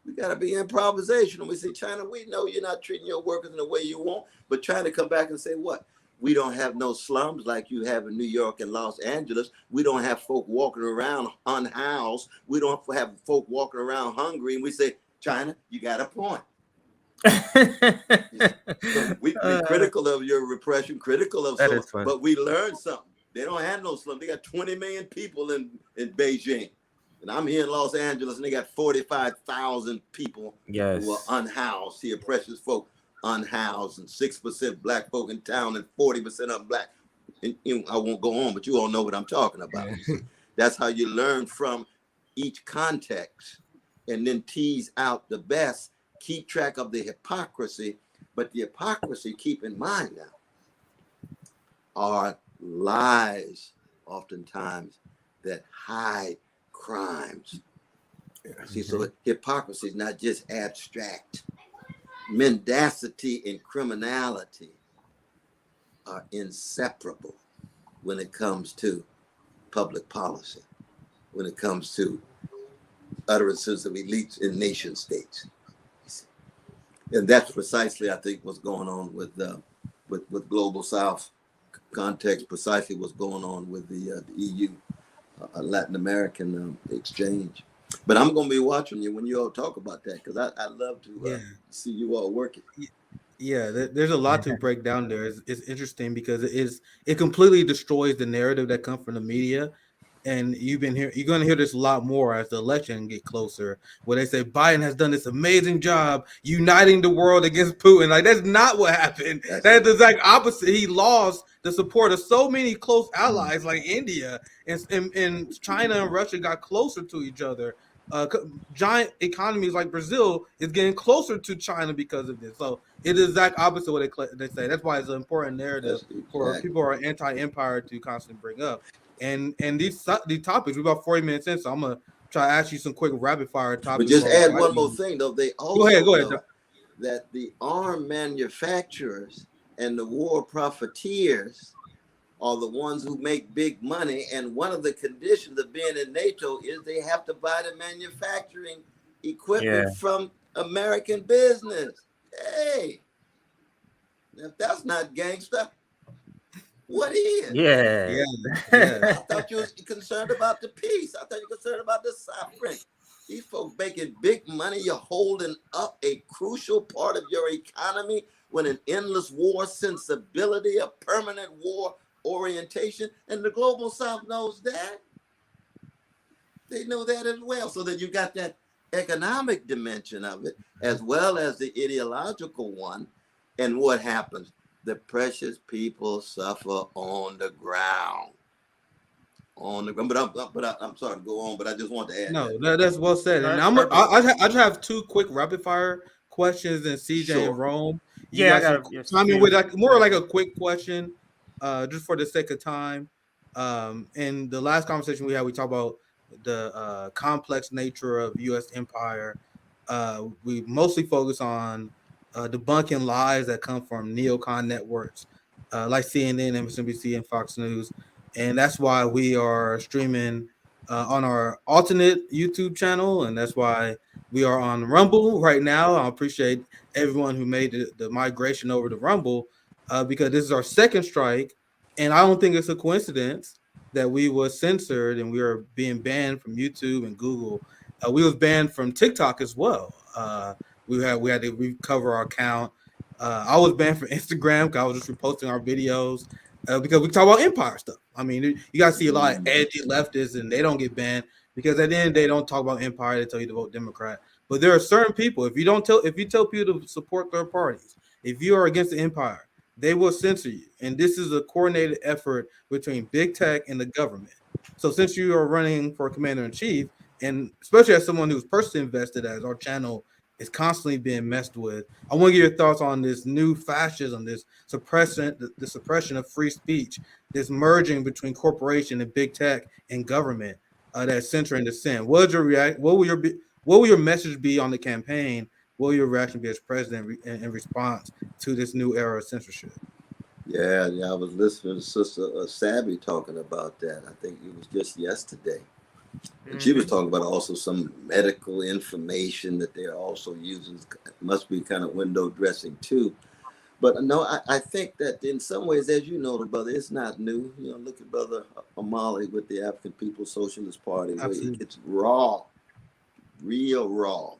We got to be improvisational. We say, China, we know you're not treating your workers in the way you want, but China come back and say, what? We don't have no slums like you have in New York and Los Angeles. We don't have folk walking around unhoused. We don't have folk walking around hungry. And we say, China, you got a point. So we're critical of your repression, critical of so, but we learned something. They don't have no slums. They got 20 million people in Beijing. And I'm here in Los Angeles and they got 45,000 people who are unhoused. Here, precious folk. Unhoused and 6% black folk in town and 40% of them black. And I won't go on, but you all know what I'm talking about. That's how you learn from each context and then tease out the best, keep track of the hypocrisy. But the hypocrisy, keep in mind now, are lies oftentimes that hide crimes. See, so hypocrisy is not just abstract. Mendacity and criminality are inseparable when it comes to public policy, when it comes to utterances of elites in nation states. And that's precisely, I think, what's going on with Global South context. Precisely what's going on with the EU, Latin American exchange. But I'm going to be watching you when you all talk about that, because I love to see you all working. Yeah, there's a lot to break down there. It's interesting because it completely destroys the narrative that comes from the media. And you're going to hear this a lot more as the election get closer, where they say Biden has done this amazing job uniting the world against Putin. Like, that's not what happened. That's the exact opposite. He lost the support of so many close allies like India, and China and Russia got closer to each other. Giant economies like Brazil is getting closer to China because of this. So it is the exact opposite of what they say. That's why it's an important narrative for people who are anti-empire to constantly bring up. And these topics, we're about 40 minutes in, so I'm gonna try to ask you some quick rapid fire topics. But just add one more thing, though. They also go ahead, know that the arm manufacturers and the war profiteers are the ones who make big money. And one of the conditions of being in NATO is they have to buy the manufacturing equipment from American business. Hey, if that's not gangster, what is? Yeah. I thought you was concerned about the peace. I thought you were concerned about the suffering. These folks making big money. You're holding up a crucial part of your economy with an endless war sensibility, a permanent war orientation, and the Global South knows that. They know that as well. So that you got that economic dimension of it, as well as the ideological one. And what happens? The precious people suffer on the ground. But I'm sorry to go on, but I just want to add. No, that's well said. And I just have two quick rapid fire questions, and CJ and Rome. I got time in with more like a quick question, just for the sake of time. In the last conversation we had, we talked about the complex nature of U.S. empire. We mostly focus on debunking lies that come from neocon networks like CNN, MSNBC, and Fox News. And that's why we are streaming on our alternate YouTube channel. And that's why we are on Rumble right now. I appreciate everyone who made the migration over to Rumble because this is our second strike. And I don't think it's a coincidence that we were censored and we are being banned from YouTube and Google. We was banned from TikTok as well. We had to recover our account. I was banned from Instagram because I was just reposting our videos because we talk about empire stuff. I mean, you guys see a lot of edgy leftists and they don't get banned because at the end they don't talk about empire. They tell you to vote Democrat. But there are certain people, if you tell people to support third parties, if you are against the empire, they will censor you. And this is a coordinated effort between big tech and the government. So since you are running for commander-in-chief, and especially as someone who's personally invested, as our channel is constantly being messed with, I want to get your thoughts on this new fascism, this suppression, the suppression of free speech, this merging between corporation and big tech and government that's censoring dissent. What will your message be on the campaign? What will your reaction be as president in response to this new era of censorship? Yeah, I was listening to Sister Sabby talking about that. I think it was just yesterday. And she was talking about also some medical information that they're also using. It must be kind of window dressing too. But no, I think that in some ways, as you know, brother, it's not new. You know, look at Brother Amali with the African People's Socialist Party. It's raw, real raw.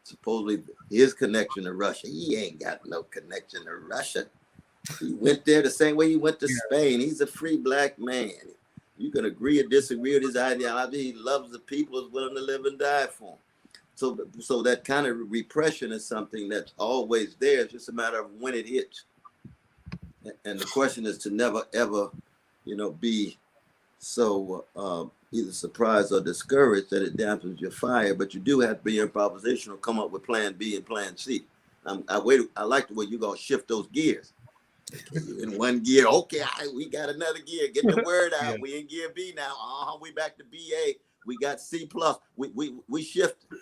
Supposedly his connection to Russia. He ain't got no connection to Russia. He went there the same way he went to Spain. He's a free black man. You can agree or disagree with his ideology. He loves the people, is willing to live and die for them. So that kind of repression is something that's always there. It's just a matter of when it hits. And the question is to never, ever, be so either surprised or discouraged that it dampens your fire. But you do have to be improvisational, come up with plan B and plan C. I like the way you're going to shift those gears. In one gear, okay, we got another gear. Get the word out. We in gear B now. We back to BA. We got C+. We shifted.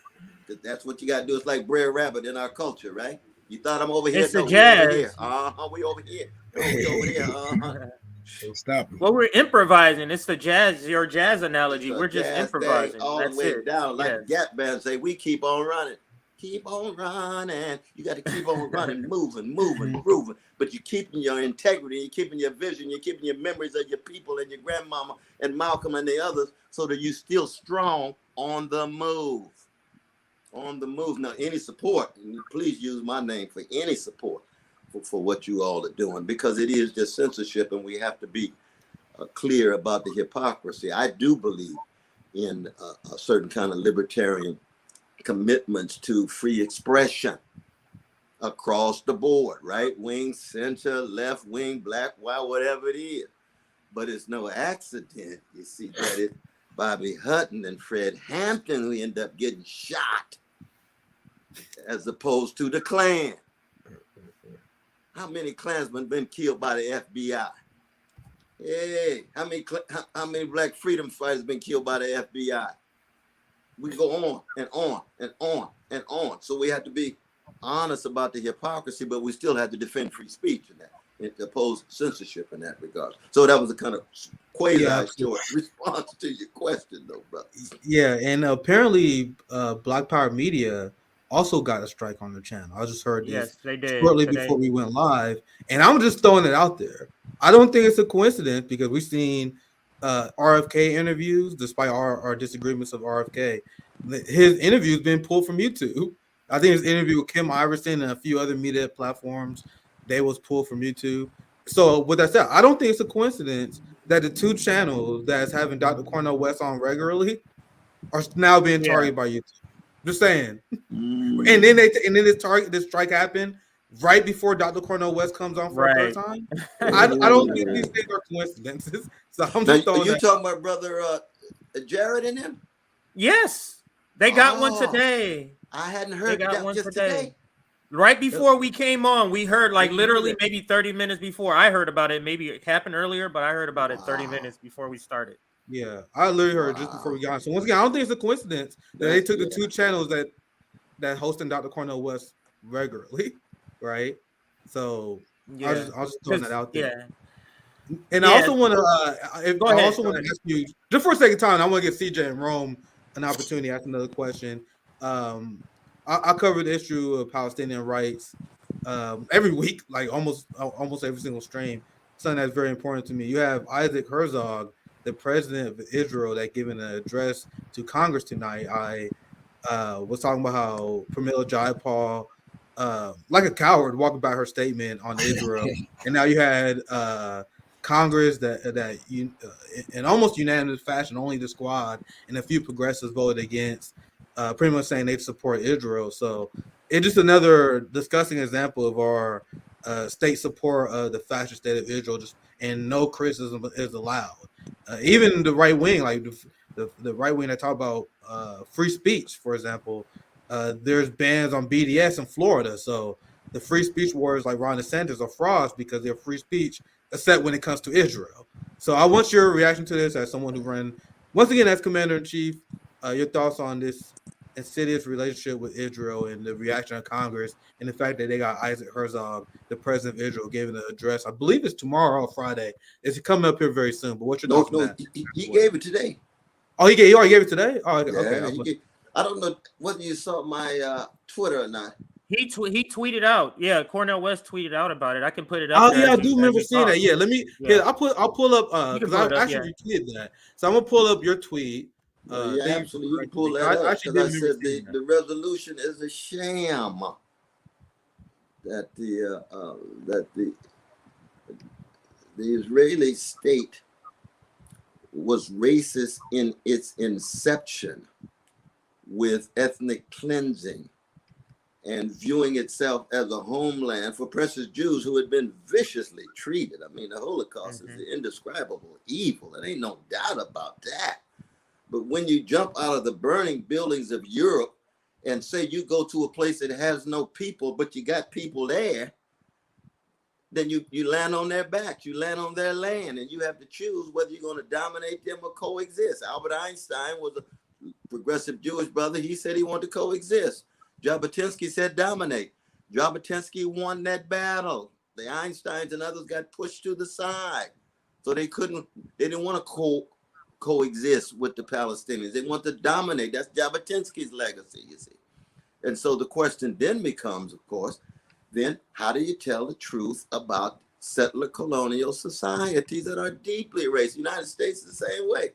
That's what you got to do. It's like Brer Rabbit in our culture, right? You thought I'm over here. It's the jazz. We over here. We over here. So stop. Well, we're improvising. It's the jazz. Your jazz analogy. We're just jazz improvising. All That's the way it. down, like the Gap Band say. We keep on running. keep on running. You got to keep on running, moving, grooving. But you're keeping your integrity, you're keeping your vision, you're keeping your memories of your people and your grandmama and Malcolm and the others, so that you're still strong on the move. On the move. Now, any support, and please use my name for any support for what you all are doing, because it is just censorship, and we have to be clear about the hypocrisy. I do believe in a certain kind of libertarian commitments to free expression across the board, right wing, center, left wing, black, white, whatever it is. But it's no accident, you see, that it's Bobby Hutton and Fred Hampton who end up getting shot, as opposed to the Klan. How many Klansmen been killed by the FBI? Hey, how many black freedom fighters been killed by the FBI? We go on and on and on and on. So we have to be honest about the hypocrisy, but we still have to defend free speech in that, and oppose censorship in that regard. So that was a kind of quasi-short response to your question, though, brother. Yeah, and apparently Black Power Media also got a strike on their channel. I just heard this Yes, they did shortly today. before we went live, and I'm just throwing it out there. I don't think it's a coincidence, because we've seen RFK interviews, despite our disagreements of RFK. His interview's been pulled from YouTube. I think his interview with Kim Iverson and a few other media platforms, they was pulled from YouTube. So with that said, I don't think it's a coincidence that the two channels that's having Dr. Cornel West on regularly are now being targeted by YouTube. Just saying. And then this strike happened right before Dr. Cornel West comes on for a third time. I don't think these things are coincidences. So I'm just now, you talking about brother Jared and him? Yes, they got one today. I hadn't heard they got that one just today. Right before we came on, we heard, like, literally maybe 30 minutes before. I heard about it. Maybe it happened earlier, but I heard about it 30 minutes before we started. Yeah, I literally heard just before we got on. So once again, I don't think it's a coincidence that they took the two channels that hosting Dr. Cornel West regularly, right? So I was just throwing that out there. Yeah. And I also want to ask you, just for a second time, I want to give CJ and Rome an opportunity to ask another question. I cover the issue of Palestinian rights every week, like almost every single stream. Something that's very important to me. You have Isaac Herzog, the president of Israel, that giving an address to Congress tonight. I was talking about how Pramila Jayapal, like a coward, walked about her statement on Israel, and now you had Congress that in almost unanimous fashion, only the squad and a few progressives voted against, pretty much saying they support Israel. So it's just another disgusting example of our state support of the fascist state of Israel, and no criticism is allowed. Even the right wing, like the right wing that talk about free speech, for example, there's bans on BDS in Florida. So the free speech warriors like Ron DeSantis are frauds because their free speech, except when it comes to Israel. So I want your reaction to this as someone who ran, once again, as Commander-in-Chief, your thoughts on this insidious relationship with Israel and the reaction of Congress, and the fact that they got Isaac Herzog, the president of Israel, giving an address. I believe it's tomorrow or Friday. It's coming up here very soon. But what's your thoughts on that? He gave it today. Oh, he already gave it today? Oh, okay. I don't know whether you saw my Twitter or not. He tweeted out. Yeah, Cornel West tweeted out about it. I can put it up. Oh yeah, I do remember seeing that. Yeah, let me. Yeah, I'll pull up because I actually retweeted that. So I'm gonna pull up your tweet. Absolutely, you can pull that up. Because I said the resolution is a sham. That the Israeli state was racist in its inception, with ethnic cleansing and viewing itself as a homeland for precious Jews who had been viciously treated. I mean, the Holocaust is an indescribable evil. There ain't no doubt about that. But when you jump out of the burning buildings of Europe and say you go to a place that has no people, but you got people there, then you land on their backs, you land on their land, and you have to choose whether you're going to dominate them or coexist. Albert Einstein was a progressive Jewish brother. He said he wanted to coexist. Jabotinsky said dominate. Jabotinsky won that battle. The Einsteins and others got pushed to the side. So they didn't want to coexist with the Palestinians. They want to dominate. That's Jabotinsky's legacy, you see. And so the question then becomes, of course, then how do you tell the truth about settler colonial societies that are deeply racist? The United States is the same way.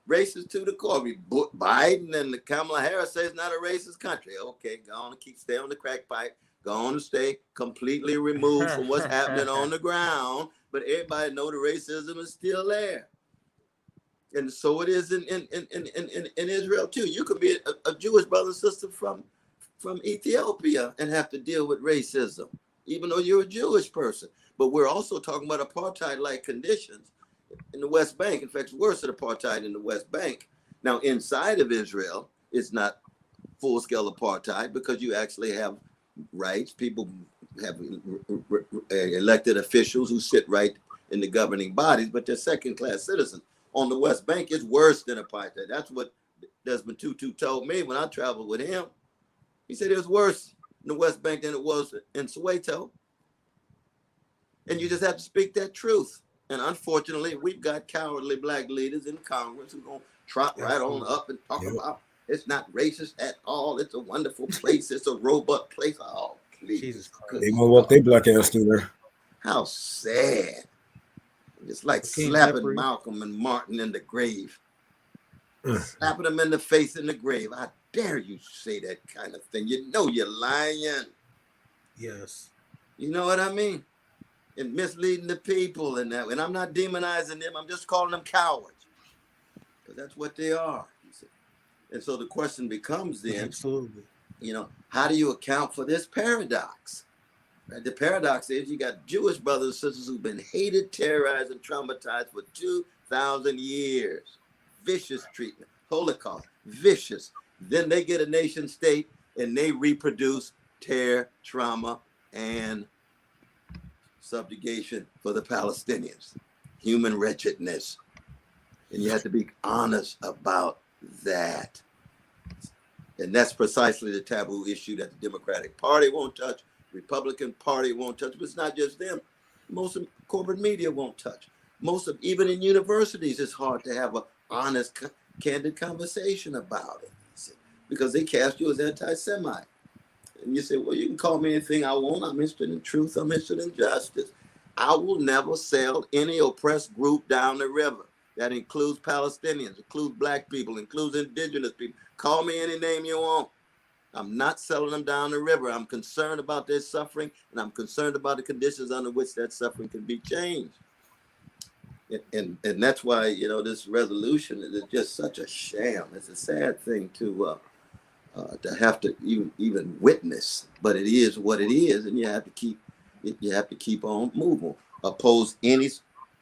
Racist to the core. Biden and Kamala Harris say it's not a racist country. Okay, go on and stay on the crack pipe. Go on and stay completely removed from what's happening on the ground. But everybody know the racism is still there. And so it is in Israel too. You could be a Jewish brother and sister from Ethiopia and have to deal with racism, even though you're a Jewish person. But we're also talking about apartheid-like conditions in the West Bank. In fact, it's worse than apartheid in the West Bank. Now, inside of Israel, it's not full-scale apartheid because you actually have rights. People have elected officials who sit right in the governing bodies, but they're second-class citizens. On the West Bank, it's worse than apartheid. That's what Desmond Tutu told me when I traveled with him. He said it was worse in the West Bank than it was in Soweto. And you just have to speak that truth. And unfortunately, we've got cowardly black leaders in Congress who are going to trot right on up and talk about it's not racist at all. It's a wonderful place. It's a robust place. Oh, please. Jesus Christ. They gonna walk their black ass through there. How sad. It's like slapping Malcolm and Martin in the grave. Slapping them in the face in the grave. I dare you say that kind of thing. You know you're lying. Yes. You know what I mean? And misleading the people and that. And I'm not demonizing them. I'm just calling them cowards. Because that's what they are. And so the question becomes then, absolutely, you know, how do you account for this paradox? Right? The paradox is you got Jewish brothers and sisters who've been hated, terrorized, and traumatized for 2,000 years. Vicious treatment, Holocaust, vicious. Then they get a nation state and they reproduce terror, trauma, and subjugation for the Palestinians. Human wretchedness. And you have to be honest about that. And that's precisely the taboo issue that the Democratic Party won't touch. Republican Party won't touch, but it's not just them. Most of corporate media won't touch. Even in universities, it's hard to have an honest, candid conversation about it because they cast you as anti-Semite. And you say, well, you can call me anything I want. I'm interested in truth. I'm interested in justice. I will never sell any oppressed group down the river. That includes Palestinians, includes black people, includes indigenous people. Call me any name you want. I'm not selling them down the river. I'm concerned about their suffering, and I'm concerned about the conditions under which that suffering can be changed. And that's why, you know, this resolution is just such a sham. It's a sad thing to have to even witness, but it is what it is, and you have to keep on moving. Oppose any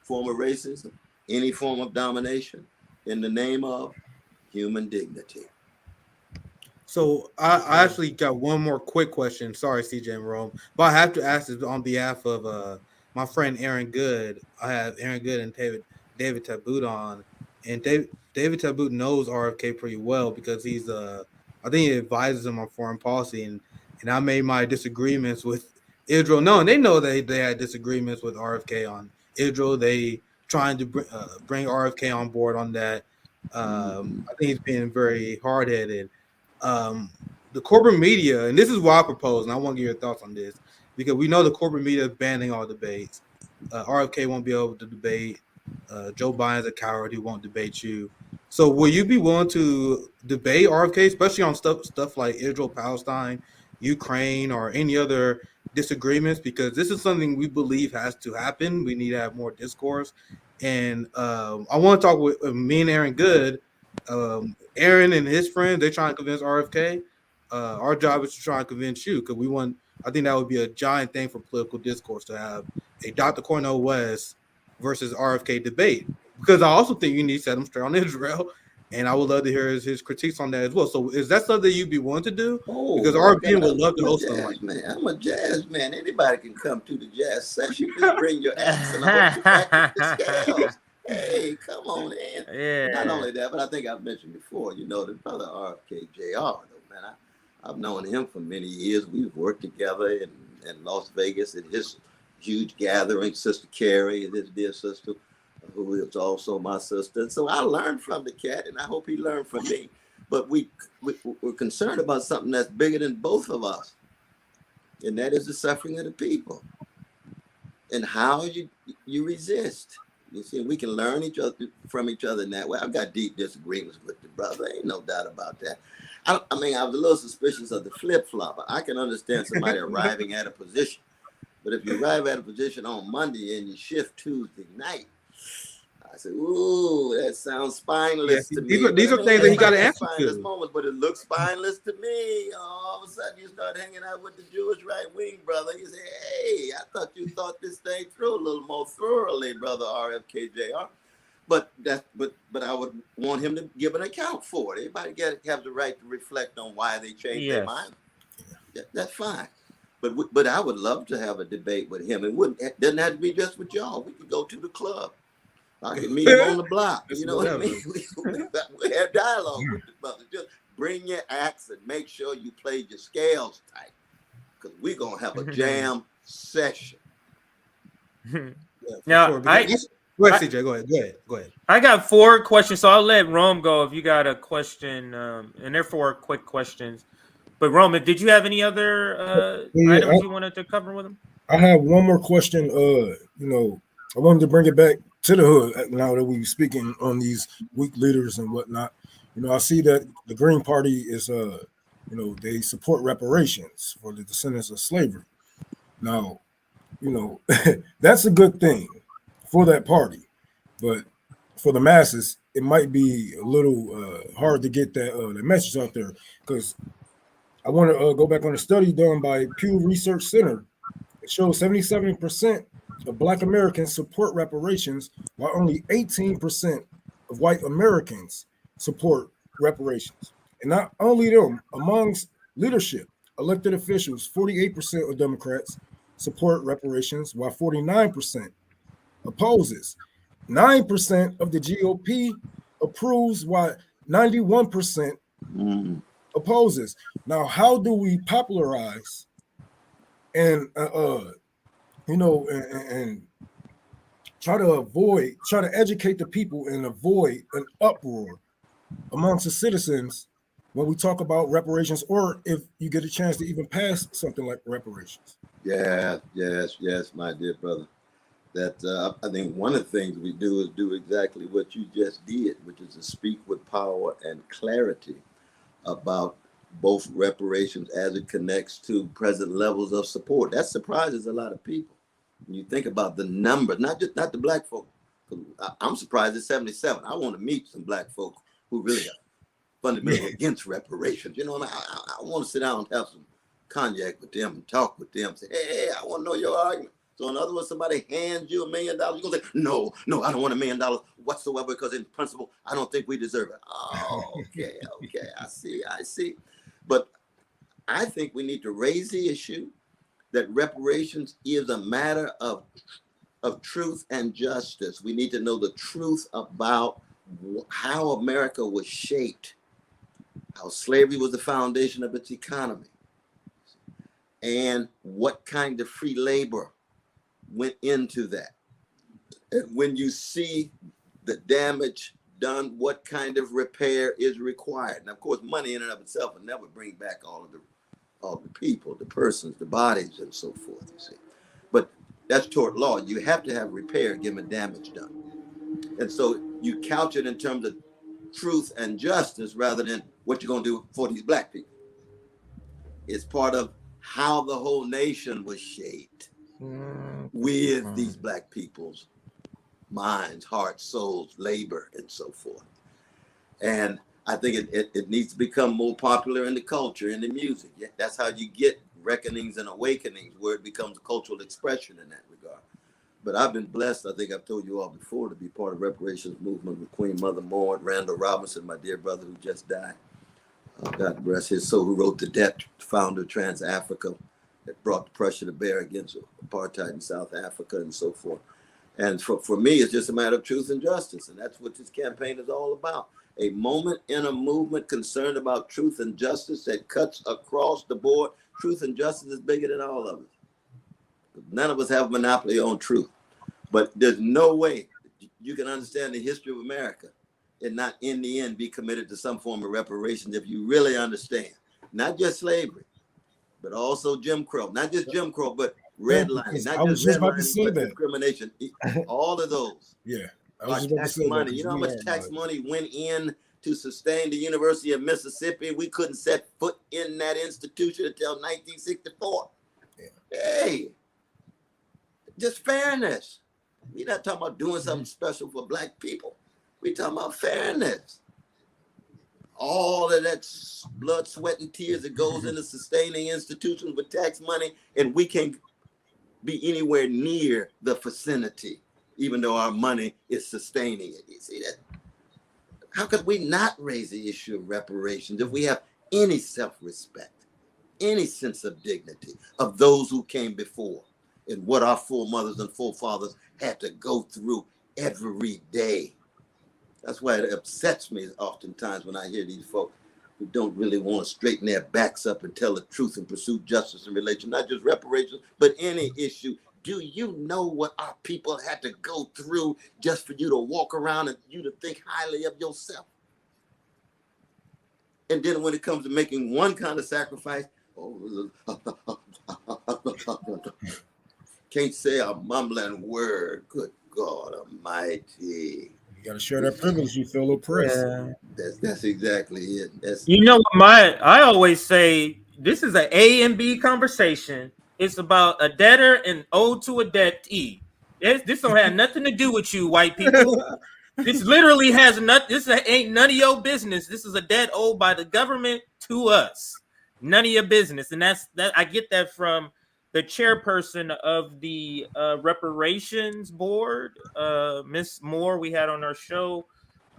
form of racism, any form of domination, in the name of human dignity. So I actually got one more quick question. Sorry, CJ and Rome, but I have to ask this on behalf of my friend Aaron Good. I have Aaron Good and David Taboot on, and David Taboot knows RFK pretty well because he's I think he advises him on foreign policy, and I made my disagreements with Israel. No, and they know they had disagreements with RFK on Israel. They trying to bring RFK on board on that. I think he's being very hard-headed. The corporate media, and this is what I propose, and I want to get your thoughts on this, because we know the corporate media is banning all debates. RFK won't be able to debate. Joe Biden's a coward. He won't debate you. So will you be willing to debate RFK, especially on stuff like Israel, Palestine, Ukraine, or any other disagreements? Because this is something we believe has to happen. We need to have more discourse. And I want to talk with me and Aaron Good. Aaron and his friends, they're trying to convince RFK. Our job is to try and convince you, because we want. I think that would be a giant thing for political discourse to have a Dr. Cornel West versus RFK debate. Because I also think you need to set him straight on Israel, and I would love to hear his critiques on that as well. So, is that something you'd be willing to do? Because RBN would love to host something like that. I'm a jazz man. Anybody can come to the jazz session. Just bring your axe and I hope you practice the scales. Hey, come on in. Yeah. Not only that, but I think I've mentioned before, you know, the brother RFK Jr., though, man, I've known him for many years. We've worked together in Las Vegas at his huge gathering. Sister Carrie, his dear sister, who is also my sister. So I learned from the cat, and I hope he learned from me. but we're concerned about something that's bigger than both of us, and that is the suffering of the people, and how you resist. You see, we can learn from each other in that way. I've got deep disagreements with the brother, ain't no doubt about that. I mean, I was a little suspicious of the flip-flop. I can understand somebody arriving at a position, but if you arrive at a position on Monday and you shift Tuesday night, I said, ooh, that sounds spineless to me. These are things that he got to answer spineless to. moments, but it looks spineless to me. All of a sudden, you start hanging out with the Jewish right wing brother. You say, hey, I thought you thought this thing through a little more thoroughly, brother RFKJR. But I would want him to give an account for it. Everybody have the right to reflect on why they changed their mind. That's fine. But I would love to have a debate with him. It doesn't have to be just with y'all. We could go to the club. I can meet him on the block. You know what I mean? We have dialogue with the brother. Just bring your axe and make sure you play your scales tight, because we're gonna have a jam session. Now, Go ahead, CJ. Go ahead. I got 4 questions, so I'll let Rome go if you got a question, and they're 4 quick questions. But Roman, did you have any other items you wanted to cover with him? I have one more question. I wanted to bring it back to the hood now that we're speaking on these weak leaders and whatnot. I see that the Green Party is, they support reparations for the descendants of slavery. Now, that's a good thing for that party, but for the masses, it might be a little hard to get that message out there, because I want to go back on a study done by Pew Research Center. It shows 77% of Black Americans support reparations, while only 18% of white Americans support reparations. And not only them, amongst leadership, elected officials, 48% of Democrats support reparations, while 49% opposes. 9% of the GOP approves, while 91% opposes. Now, how do we popularize and and try to educate the people and avoid an uproar amongst the citizens when we talk about reparations, or if you get a chance to even pass something like reparations? Yes, my dear brother. That I think one of the things we do is do exactly what you just did, which is to speak with power and clarity about both reparations as it connects to present levels of support. That surprises a lot of people. When you think about the numbers, not the Black folk. I'm surprised at 77. I want to meet some Black folk who really are fundamentally against reparations. I want to sit down and have some cognac with them and talk with them. Say, hey, I want to know your argument. So in other words, somebody hands you $1 million, you're gonna say, no, I don't want $1 million whatsoever, because in principle, I don't think we deserve it. Oh, okay, I see. But I think we need to raise the issue that reparations is a matter of truth and justice. We need to know the truth about how America was shaped, how slavery was the foundation of its economy, and what kind of free labor went into that. And when you see the damage done, what kind of repair is required? And of course, money in and of itself will never bring back all the people, the persons, the bodies, and so forth, you see. But that's tort law. You have to have repair given damage done. And so you couch it in terms of truth and justice rather than what you're going to do for these Black people. It's part of how the whole nation was shaped with these Black people's minds, hearts, souls, labor, and so forth. And I think it needs to become more popular in the culture, in the music. That's how you get reckonings and awakenings, where it becomes a cultural expression in that regard. But I've been blessed, I think I've told you all before, to be part of reparations movement with Queen Mother Maud, Randall Robinson, my dear brother who just died. God bless his soul, who wrote The Debt, founder of Trans-Africa, that brought the pressure to bear against apartheid in South Africa and so forth. And for me, it's just a matter of truth and justice. And that's what this campaign is all about. A moment in a movement concerned about truth and justice that cuts across the board. Truth and justice is bigger than all of us. None of us have a monopoly on truth. But there's no way you can understand the history of America and not in the end be committed to some form of reparations if you really understand not just slavery, but also Jim Crow, not just Jim Crow, but redlining, I not was just just about to redlining, say but that. discrimination. All of those Yeah, I are was just about to tax say money. that. You know how much tax money went in to sustain the University of Mississippi? We couldn't set foot in that institution until 1964. Yeah. Hey, just fairness. We're not talking about doing something special for black people. We're talking about fairness. All of that blood, sweat, and tears that goes into sustaining institutions with tax money, and we can't be anywhere near the vicinity, even though our money is sustaining it. You see that? How could we not raise the issue of reparations if we have any self-respect, any sense of dignity of those who came before, and what our foremothers and forefathers had to go through every day? That's why it upsets me oftentimes when I hear these folks who don't really want to straighten their backs up and tell the truth and pursue justice in relation, not just reparations, but any issue. Do you know what our people had to go through just for you to walk around and you to think highly of yourself? And then when it comes to making one kind of sacrifice, can't say a mumbling word. Good God Almighty. You got to share that privilege. You feel oppressed. Yeah. That's exactly it. You know what I always say, this is an A and B conversation. It's about a debtor and owed to a debtee. This don't have nothing to do with you, white people. This literally has nothing. Ain't none of your business. This is a debt owed by the government to us. None of your business. And that I get that from the chairperson of the reparations board, Miss Moore, we had on our show.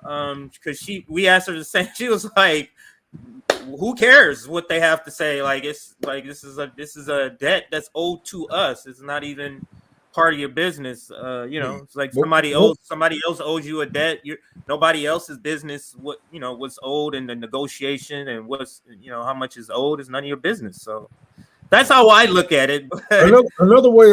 Because we asked her the same. She was like, "Who cares what they have to say? Like, it's like this is a debt that's owed to us. It's not even part of your business. It's like somebody else owes you a debt. Nobody else's business what's owed in the negotiation, and what's how much is owed is none of your business. So that's how I look at it. Another way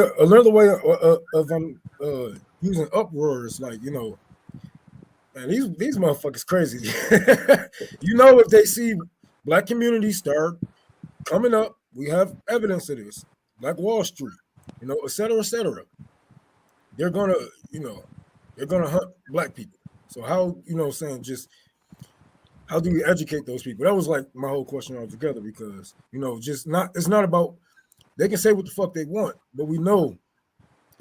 of using uproars, like man, these motherfuckers crazy. If they see black communities start coming up, we have evidence of this. Black Wall Street, et cetera, et cetera. They're gonna hunt black people. So how, just how do we educate those people? That was like my whole question altogether, because it's not about, they can say what the fuck they want, but we know,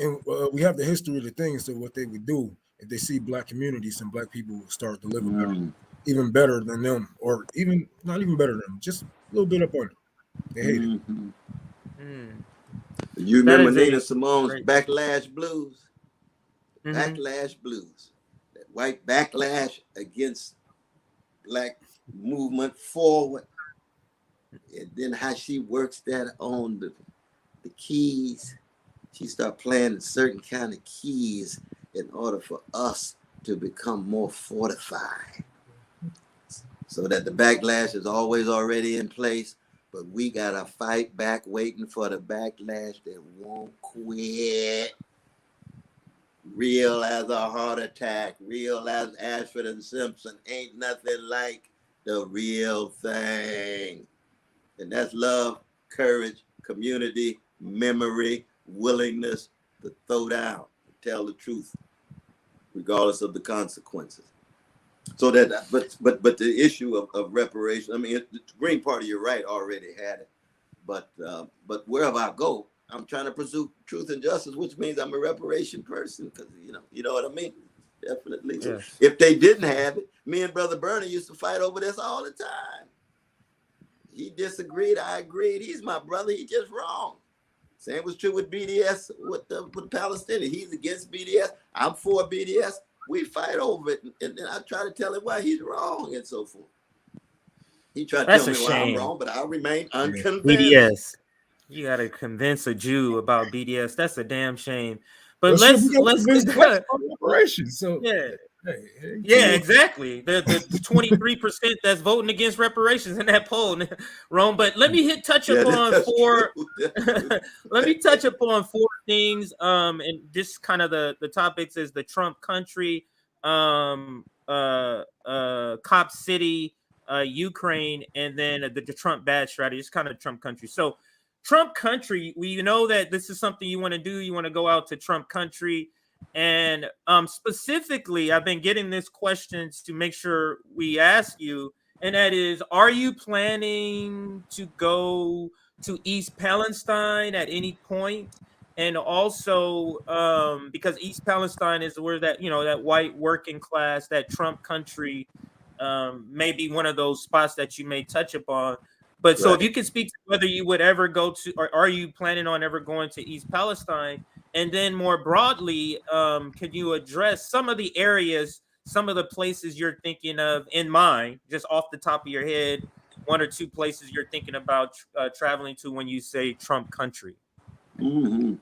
and we have the history of the things of what they would do if they see black communities and black people start to live better, even better than them, or even not even better than them, just a little bit up on it. They hate it. You remember Nina Simone's Backlash Blues? Backlash Blues. That white backlash against black movement forward. And then how she works that on the keys. She started playing certain kind of keys in order for us to become more fortified, so that the backlash is always already in place, but we gotta fight back, waiting for the backlash that won't quit. Real as a heart attack, real as Ashford and Simpson, ain't nothing like the real thing. And that's love, courage, community, memory, willingness to throw down, to tell the truth, regardless of the consequences. So that, but the issue of reparation, I mean, the Green Party, you're right, already had it. But wherever I go, I'm trying to pursue truth and justice, which means I'm a reparation person, because you know what I mean? Definitely. Yes. If they didn't have it, me and Brother Bernie used to fight over this all the time. He disagreed, I agreed. He's my brother, he just wrong. Same was true with BDS, with Palestine. He's against BDS, I'm for BDS. We fight over it, and then I try to tell him why he's wrong and so forth. He tried to tell me why I'm wrong, but I remain unconvinced. BDS. You gotta convince a Jew about BDS. That's a damn shame. But let's reparations. So yeah, exactly. The 23% that's voting against reparations in that poll, Rome. But let me touch upon four. Let me touch upon four things. And this kind of the topics is the Trump country, Cop City, Ukraine, and then the Trump bad strategy. It's kind of Trump country. So Trump country, we know that this is something you want to do. You want to go out to Trump country. And specifically, I've been getting this questions to make sure we ask you, and that is, are you planning to go to East Palestine at any point? And also, because East Palestine is where that, that white working class, that Trump country, may be one of those spots that you may touch upon. But so if you could speak to whether you would ever go to, or are you planning on ever going to East Palestine? And then more broadly, can you address some of the areas, some of the places you're thinking of in mind, just off the top of your head, one or two places you're thinking about traveling to when you say Trump country? Mm-hmm.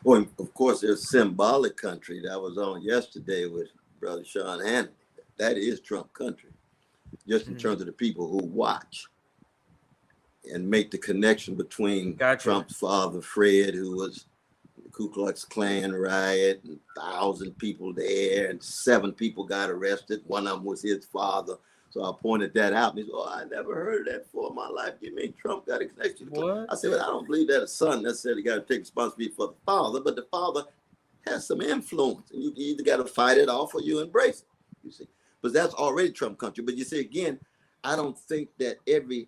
Well, of course, there's symbolic country that was on yesterday with Brother Sean Hannity. That is Trump country, just in terms of the people who watch and make the connection between Trump's father, Fred, who was the Ku Klux Klan riot, and 1,000 people there, and 7 people got arrested. One of them was his father. So I pointed that out. And he said, "Oh, I never heard of that before in my life. You mean Trump got a connection to Klan?" I said, "Well, I don't believe that a son necessarily got to take responsibility for the father, but the father has some influence. And you either got to fight it off or you embrace it, you see. But that's already Trump country. But you see, again, I don't think that every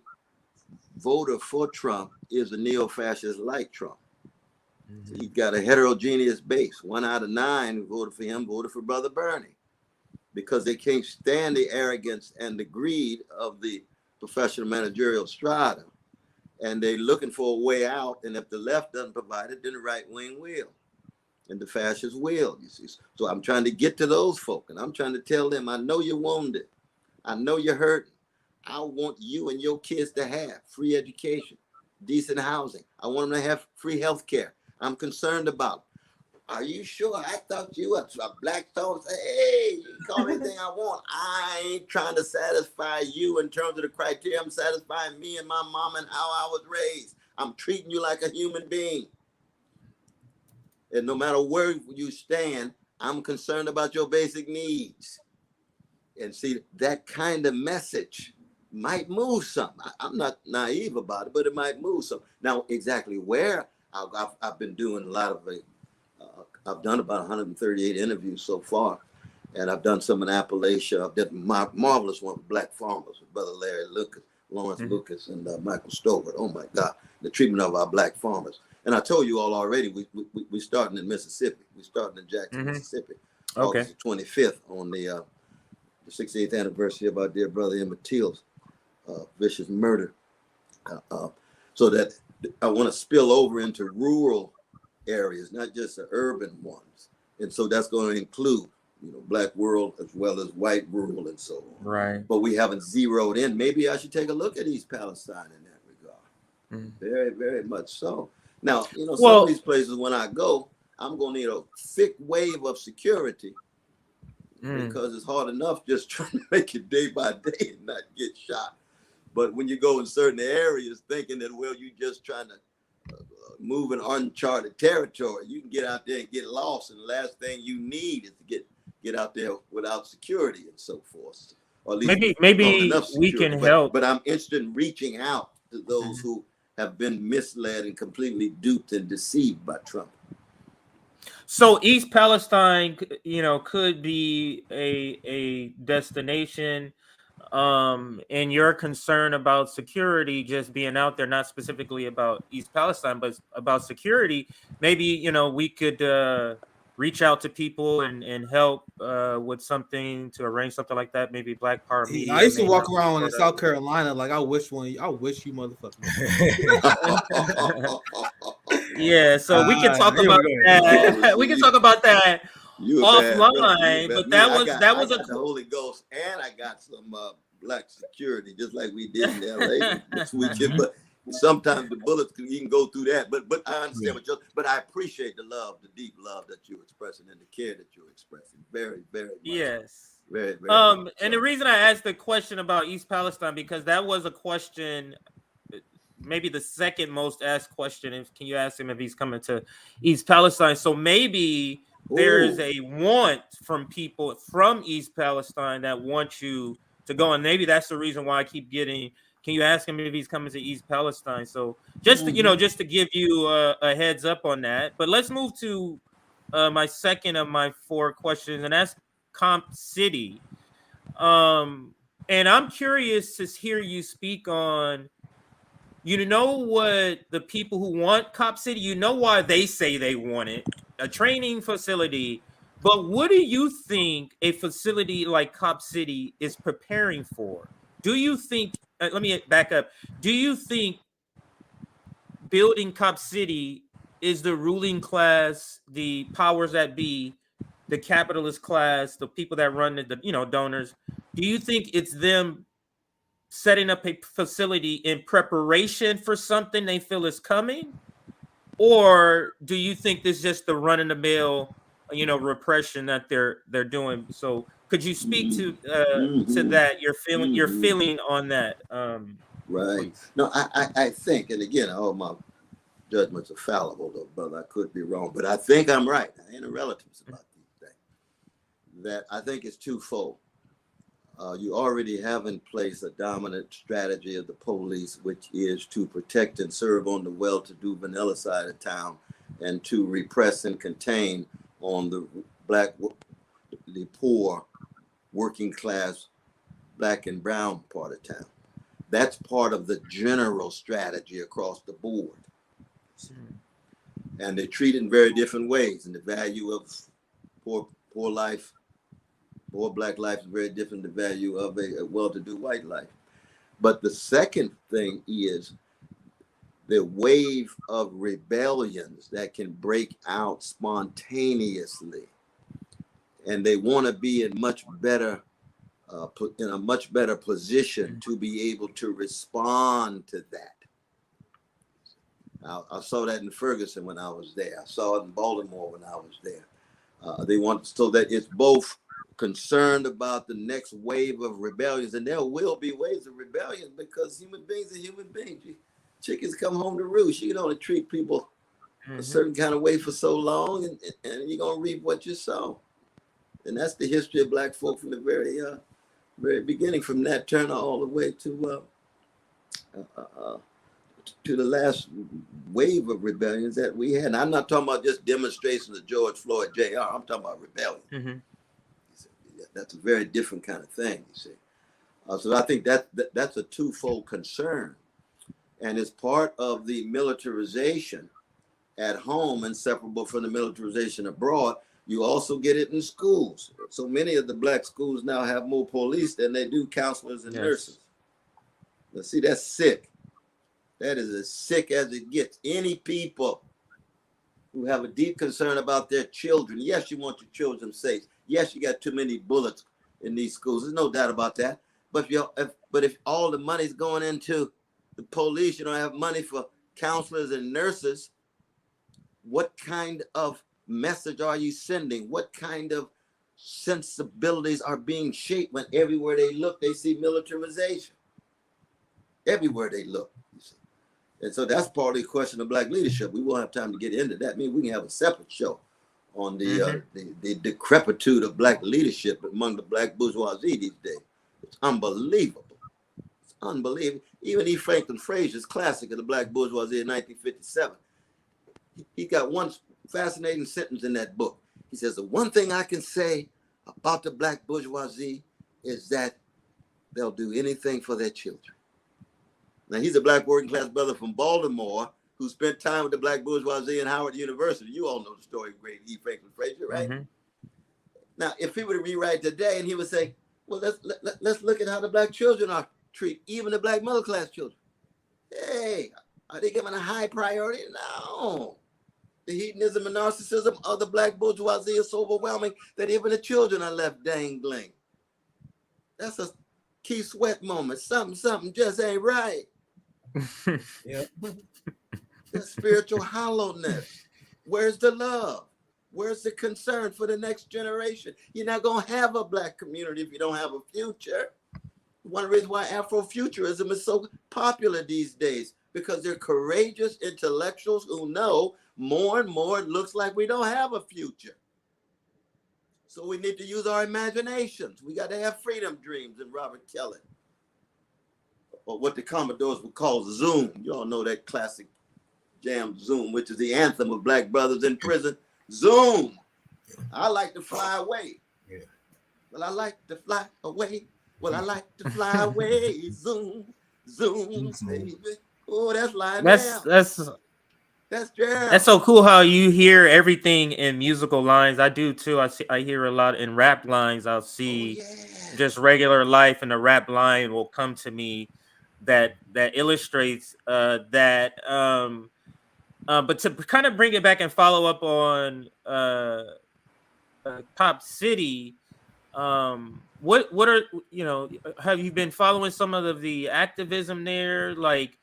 voter for Trump is a neo-fascist like Trump. So he's got a heterogeneous base. 1 out of 9 who voted for him voted for Brother Bernie, because they can't stand the arrogance and the greed of the professional managerial strata. And they're looking for a way out. And if the left doesn't provide it, then the right wing will. And the fascists will, you see. So I'm trying to get to those folk. And I'm trying to tell them, I know you're wounded. I know you're hurting. I want you and your kids to have free education, decent housing. I want them to have free health care. I'm concerned about them. Are you sure? I thought you were a black soul. Say, hey, you can call me anything I want. I ain't trying to satisfy you in terms of the criteria. I'm satisfying me and my mom and how I was raised. I'm treating you like a human being. And no matter where you stand, I'm concerned about your basic needs. And see, that kind of message might move some. I'm not naive about it, but it might move some. Now, exactly where I've been doing a lot of I've done about 138 interviews so far, and I've done some in Appalachia. I've done my marvelous one with black farmers with Brother Larry Lucas, Lawrence Lucas, and Michael Stobart. Oh my God, the treatment of our black farmers. And I told you all already, we starting in Mississippi. We starting in Jackson, Mississippi, August 25th on the 68th anniversary of our dear brother Emmett Till's vicious murder. So that I want to spill over into rural areas, not just the urban ones. And so that's going to include, black rural as well as white rural and so on. Right. But we haven't zeroed in. Maybe I should take a look at East Palestine in that regard. Very, very much so. Now, some of these places, when I go, I'm going to need a thick wave of security because it's hard enough just trying to make it day by day and not get shot. But when you go in certain areas thinking that, well, you're just trying to move in uncharted territory, you can get out there and get lost. And the last thing you need is to get out there without security and so forth. Or at least maybe we can help. But I'm interested in reaching out to those who have been misled and completely duped and deceived by Trump. So East Palestine, could be a destination. And your concern about security just being out there, not specifically about East Palestine, but about security, maybe, we could reach out to people and help with something to arrange something like that. Maybe Black Power Media. I used to walk around in South Carolina like I wish you motherfuckers. Yeah, so we can talk about that. We can talk about that offline, but that was the Holy Ghost, and I got some black security, just like we did in LA this weekend. But sometimes the bullets you can go through that. But I understand but I appreciate the love, the deep love that you're expressing and the care that you're expressing. Very, very much. Yes. Very, very much. And the reason I asked the question about East Palestine, because that was a question, maybe the second most asked question. Can you ask him if he's coming to East Palestine? So maybe there is a want from people from East Palestine that want you to go, and maybe that's the reason why I keep getting. Can you ask him if he's coming to East Palestine? So just to, just to give you a heads up on that. But let's move to my second of my 4 questions, and that's Comp City. And I'm curious to hear you speak on, what the people who want Cop City, why they say they want it, a training facility. But what do you think a facility like Cop City is preparing for? Do you think, let me back up. Do you think building Cop City is the ruling class, the powers that be, the capitalist class, the people that run the donors? Do you think it's them setting up a facility in preparation for something they feel is coming? Or do you think this is just the run-of-the-mill, repression that they're doing? So could you speak to that, your feeling on that? Right. Please. No, I think, and again, all my judgments are fallible, though, brother. I could be wrong, but I think I'm right. I ain't a relatives about these things. That I think it's twofold. You already have in place a dominant strategy of the police, which is to protect and serve on the well-to-do vanilla side of town, and to repress and contain on the the poor, working class, black and brown part of town. That's part of the general strategy across the board. And they treat it in very different ways. And the value of poor life, poor black life is very different than the value of a well-to-do white life. But the second thing is the wave of rebellions that can break out spontaneously. And they want to be in much better in a much better position to be able to respond to that. I saw that in Ferguson when I was there. I saw it in Baltimore when I was there. They want so that it's both concerned about the next wave of rebellions, and there will be waves of rebellion because human beings are human beings. Chickens come home to roost. You can only treat people a certain kind of way for so long, and you're gonna reap what you sow. And that's the history of black folk from the very beginning, from Nat Turner all the way to the last wave of rebellions that we had. And I'm not talking about just demonstrations of George Floyd, Jr. I'm talking about rebellion. That's a very different kind of thing, you see. So I think that's a twofold concern. And it's part of the militarization at home, inseparable from the militarization abroad. You also get it in schools. So many of the black schools now have more police than they do counselors and nurses. Now, see, that's sick. That is as sick as it gets. Any people who have a deep concern about their children, yes, you want your children safe. Yes, you got too many bullets in these schools. There's no doubt about that. But if all the money's going into the police, you don't have money for counselors and nurses, what kind of message are you sending? What kind of sensibilities are being shaped when everywhere they look, they see militarization? Everywhere they look. And so that's part of the question of black leadership. We won't have time to get into that. I mean, we can have a separate show on the decrepitude of black leadership among the black bourgeoisie these days. It's unbelievable. It's unbelievable. Even E. Franklin Frazier's classic of the black bourgeoisie in 1957, he got one fascinating sentence in that book. He says, the one thing I can say about the black bourgeoisie is that they'll do anything for their children. Now, he's a black working class brother from Baltimore who spent time with the black bourgeoisie in Howard University. You all know the story of great E. Franklin Frazier, right? Now, if he were to rewrite today and he would say, well, let's look at how the black children are treated, even the black middle class children. Hey, are they given a high priority? No. The hedonism and narcissism of the black bourgeoisie is so overwhelming that even the children are left dangling. That's a Keith Sweat moment. Something just ain't right. Yeah. That spiritual hollowness. Where's the love? Where's the concern for the next generation? You're not going to have a black community if you don't have a future. One reason why Afrofuturism is so popular these days, because they're courageous intellectuals who know more and more it looks like we don't have a future. So we need to use our imaginations. We got to have freedom dreams. And Robert Kelly, or what the Commodores would call Zoom. You all know that classic jam, Zoom, which is the anthem of Black brothers in prison. Zoom. I like to fly away. Yeah. Well, I like to fly away. Well, I like to fly away. Zoom, zoom, baby. Oh, that's live. That's Gerald. That's so cool how you hear everything in musical lines. I do too. I hear a lot in rap lines. I'll see just regular life, and the rap line will come to me that illustrates that. But to kind of bring it back and follow up on Cop City, what are, you know, have you been following some of the activism there? Like,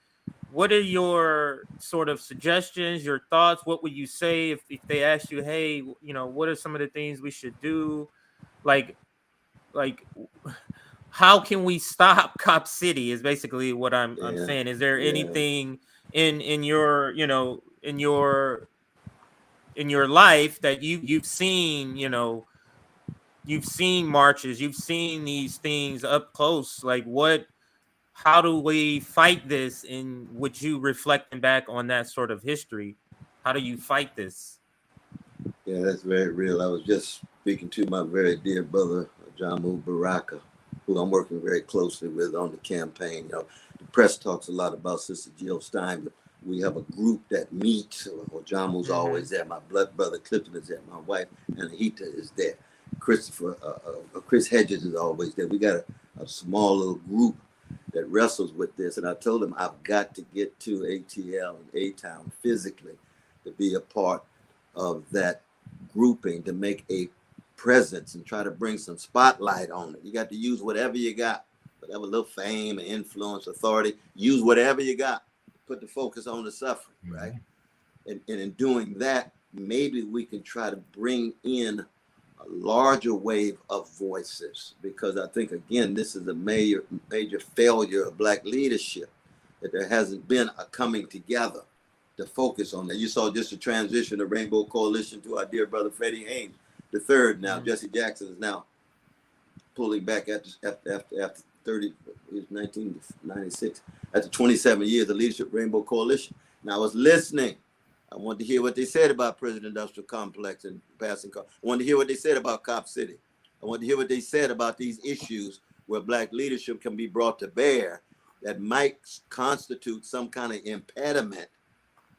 what are your sort of suggestions, your thoughts? What would you say if they asked you, hey, you know, what are some of the things we should do? Like how can we stop Cop City is basically what I'm saying. Is there anything in your, you know, in your life that you've seen, you know, you've seen marches, you've seen these things up close, like how do we fight this? And would you reflecting back on that sort of history, how do you fight this? Yeah, that's very real. I was just speaking to my very dear brother, Jamu Baraka, who I'm working very closely with on the campaign. You know, the press talks a lot about Sister Jill Stein, but we have a group that meets. Well, Jamu's always there. My blood brother Clifton is there. My wife Anahita is there. Chris Hedges is always there. We got a small little group that wrestles with this, and I told him I've got to get to ATL and A-Town physically to be a part of that grouping, to make a presence and try to bring some spotlight on it. You got to use whatever you got, whatever little fame and influence, authority, use whatever you got, put the focus on the suffering, right? And in doing that, maybe we can try to bring in a larger wave of voices, because I think, again, this is a major failure of Black leadership, that there hasn't been a coming together to focus on that. You saw just the transition of Rainbow Coalition to our dear brother Freddie Haynes the third. Now Jesse Jackson is now pulling back after 30, it was 1996, after 27 years of leadership of Rainbow Coalition. Now I was listening. I wanted to hear what they said about Prison Industrial Complex and passing car. I wanted to hear what they said about Cop City. I wanted to hear what they said about these issues where Black leadership can be brought to bear that might constitute some kind of impediment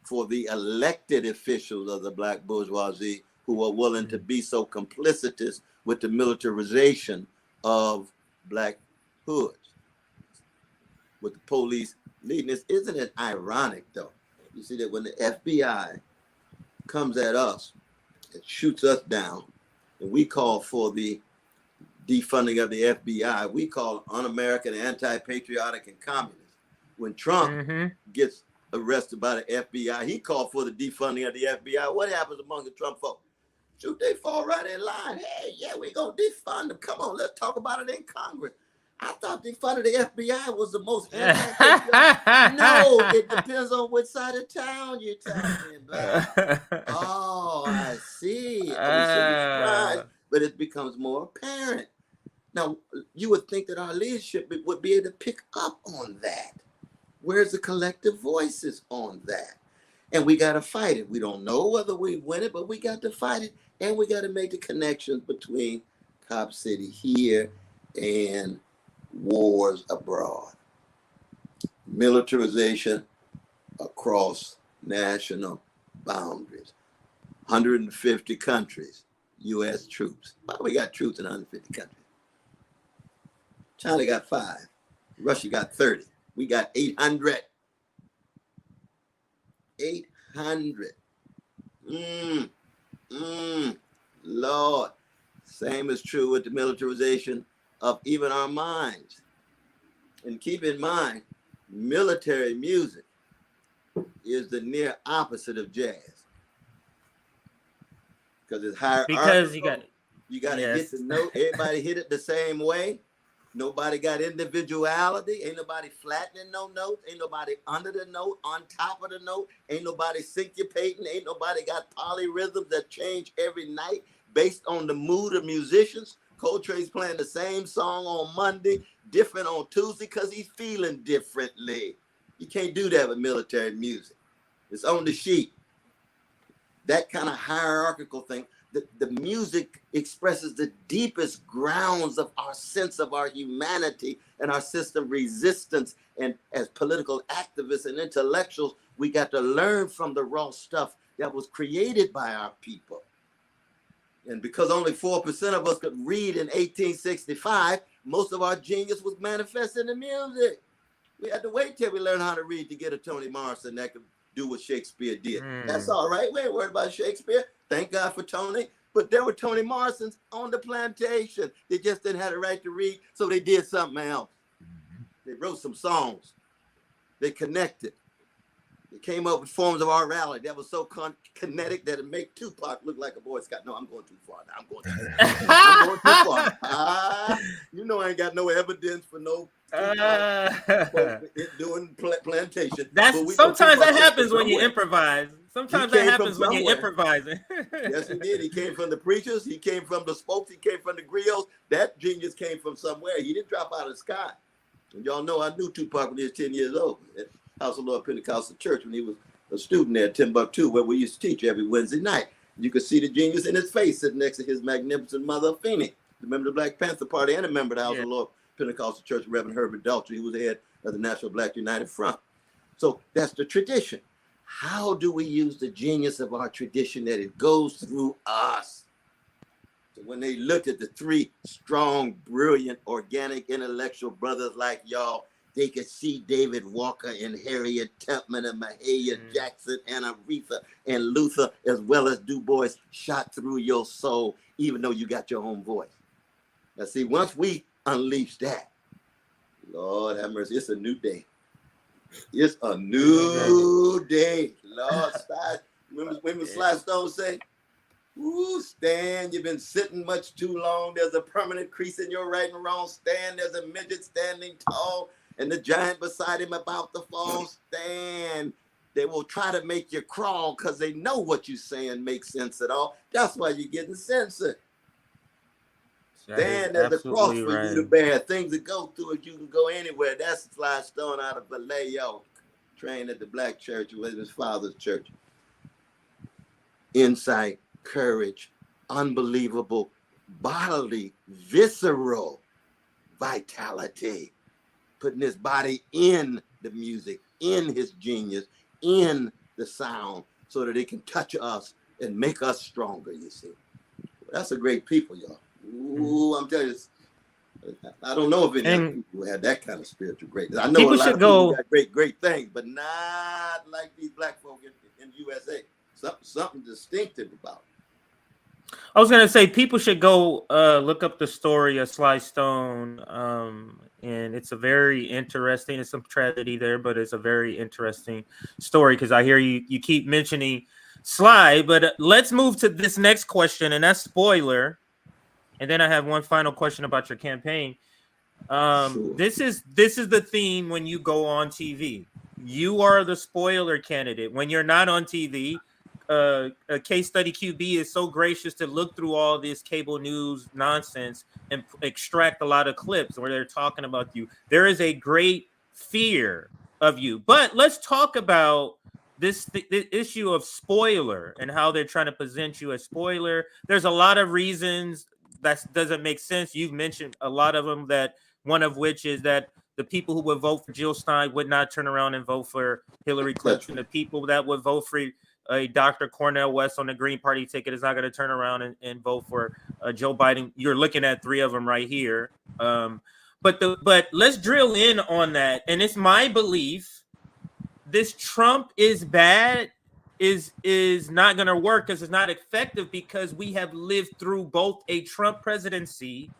for the elected officials of the Black bourgeoisie who are willing to be so complicitous with the militarization of Black hoods, with the police leading this. Isn't it ironic, though? You see that when the FBI comes at us and shoots us down, and we call for the defunding of the FBI, we call un-American, anti-patriotic, and communist. When Trump gets arrested by the FBI, he called for the defunding of the FBI. What happens among the Trump folks? Shoot, they fall right in line. Hey, yeah, we're going to defund them. Come on, let's talk about it in Congress. I thought defunding the FBI was the most anti-patriotic. No, it depends on which side of town you're talking about. Oh, I see. I shouldn't be surprised, but it becomes more apparent. Now, you would think that our leadership would be able to pick up on that. Where's the collective voices on that? And we got to fight it. We don't know whether we win it, but we got to fight it. And we got to make the connections between Cop City here and wars abroad. Militarization across national boundaries. 150 countries, U.S. troops. Well, we got troops in 150 countries. China got 5. Russia got 30. We got 800. 800. Lord. Same is true with the militarization of even our minds. And keep in mind, military music is the near opposite of jazz. Because it's higher. Because you got to hit the note. Everybody hit it the same way. Nobody got individuality. Ain't nobody flattening no notes. Ain't nobody under the note, on top of the note. Ain't nobody syncopating. Ain't nobody got polyrhythms that change every night. based on the mood of musicians. Coltrane's playing the same song on Monday, different on Tuesday, because he's feeling differently. You can't do that with military music. It's on the sheet. That kind of hierarchical thing. The music expresses the deepest grounds of our sense of our humanity and our system resistance. And as political activists and intellectuals, we got to learn from the raw stuff that was created by our people. And because only 4% of us could read in 1865, most of our genius was manifested in music. We had to wait till we learned how to read to get a Toni Morrison that could do what Shakespeare did. That's all right. We ain't worried about Shakespeare. Thank God for Toni. But there were Toni Morrisons on the plantation. They just didn't have the right to read, so they did something else. They wrote some songs. They connected. They came up with forms of orality that was so kinetic that it made Tupac look like a Boy Scout. No, I'm going too far now. I'm going too far. You know I ain't got no evidence for no doing plantation. That's sometimes that happens when you improvise. Sometimes that happens when you're improvising. Yes, he did. He came from the preachers. He came from the spokes. He came from the griots. That genius came from somewhere. He didn't drop out of the sky. And y'all know I knew Tupac when he was 10 years old at House of Lord Pentecostal Church when he was a student there at Timbuktu, where we used to teach every Wednesday night. You could see the genius in his face sitting next to his magnificent mother, Feeney, the member of the Black Panther Party and a member of the House of Lord Pentecostal Church, Reverend Herbert Daltrey, who was the head of the National Black United Front. So that's the tradition. How do we use the genius of our tradition that it goes through us? So when they looked at the three strong, brilliant, organic, intellectual brothers like y'all, they could see David Walker and Harriet Tubman and Mahalia Jackson and Aretha and Luther, as well as Du Bois, shot through your soul, even though you got your own voice. Now see, once we unleash that, Lord have mercy, it's a new day. It's a new day. Lord, remember Sly Stone say, "Ooh, Stan, you've been sitting much too long. There's a permanent crease in your right and wrong. Stan, there's a midget standing tall, and the giant beside him about to fall. Stan, they will try to make you crawl because they know what you're saying makes sense at all. That's why you're getting censored. Stan, there's a cross for you to bear. Things that go through it, you can go anywhere." That's Sly Stone out of Vallejo, trained at the Black church with his father's church. Insight, courage, unbelievable, bodily, visceral vitality, putting his body in the music, in his genius, in the sound, so that it can touch us and make us stronger, you see. That's a great people, y'all. Ooh, I'm telling you, I don't know if any other people had that kind of spiritual greatness. I know a lot of people got great things, but not like these black folk in USA. Something distinctive about it. I was gonna say people should go look up the story of Sly Stone, and it's a very interesting. There's some tragedy there, but it's a very interesting story because I hear you keep mentioning Sly. But let's move to this next question, and that's spoiler. And then I have one final question about your campaign. Sure. This is the theme when you go on TV. You are the spoiler candidate when you're not on TV. A Case Study QB is so gracious to look through all this cable news nonsense and extract a lot of clips where they're talking about you. There is a great fear of you. But let's talk about this issue of spoiler and how they're trying to present you as spoiler. There's a lot of reasons that doesn't make sense. You've mentioned a lot of them, that one of which is that the people who would vote for Jill Stein would not turn around and vote for Hillary Clinton. The people that would vote for Dr. Cornel West on the Green Party ticket is not going to turn around and vote for Joe Biden. You're looking at three of them right here. But let's drill in on that. And it's my belief this Trump is bad is not going to work because it's not effective, because we have lived through both a Trump presidency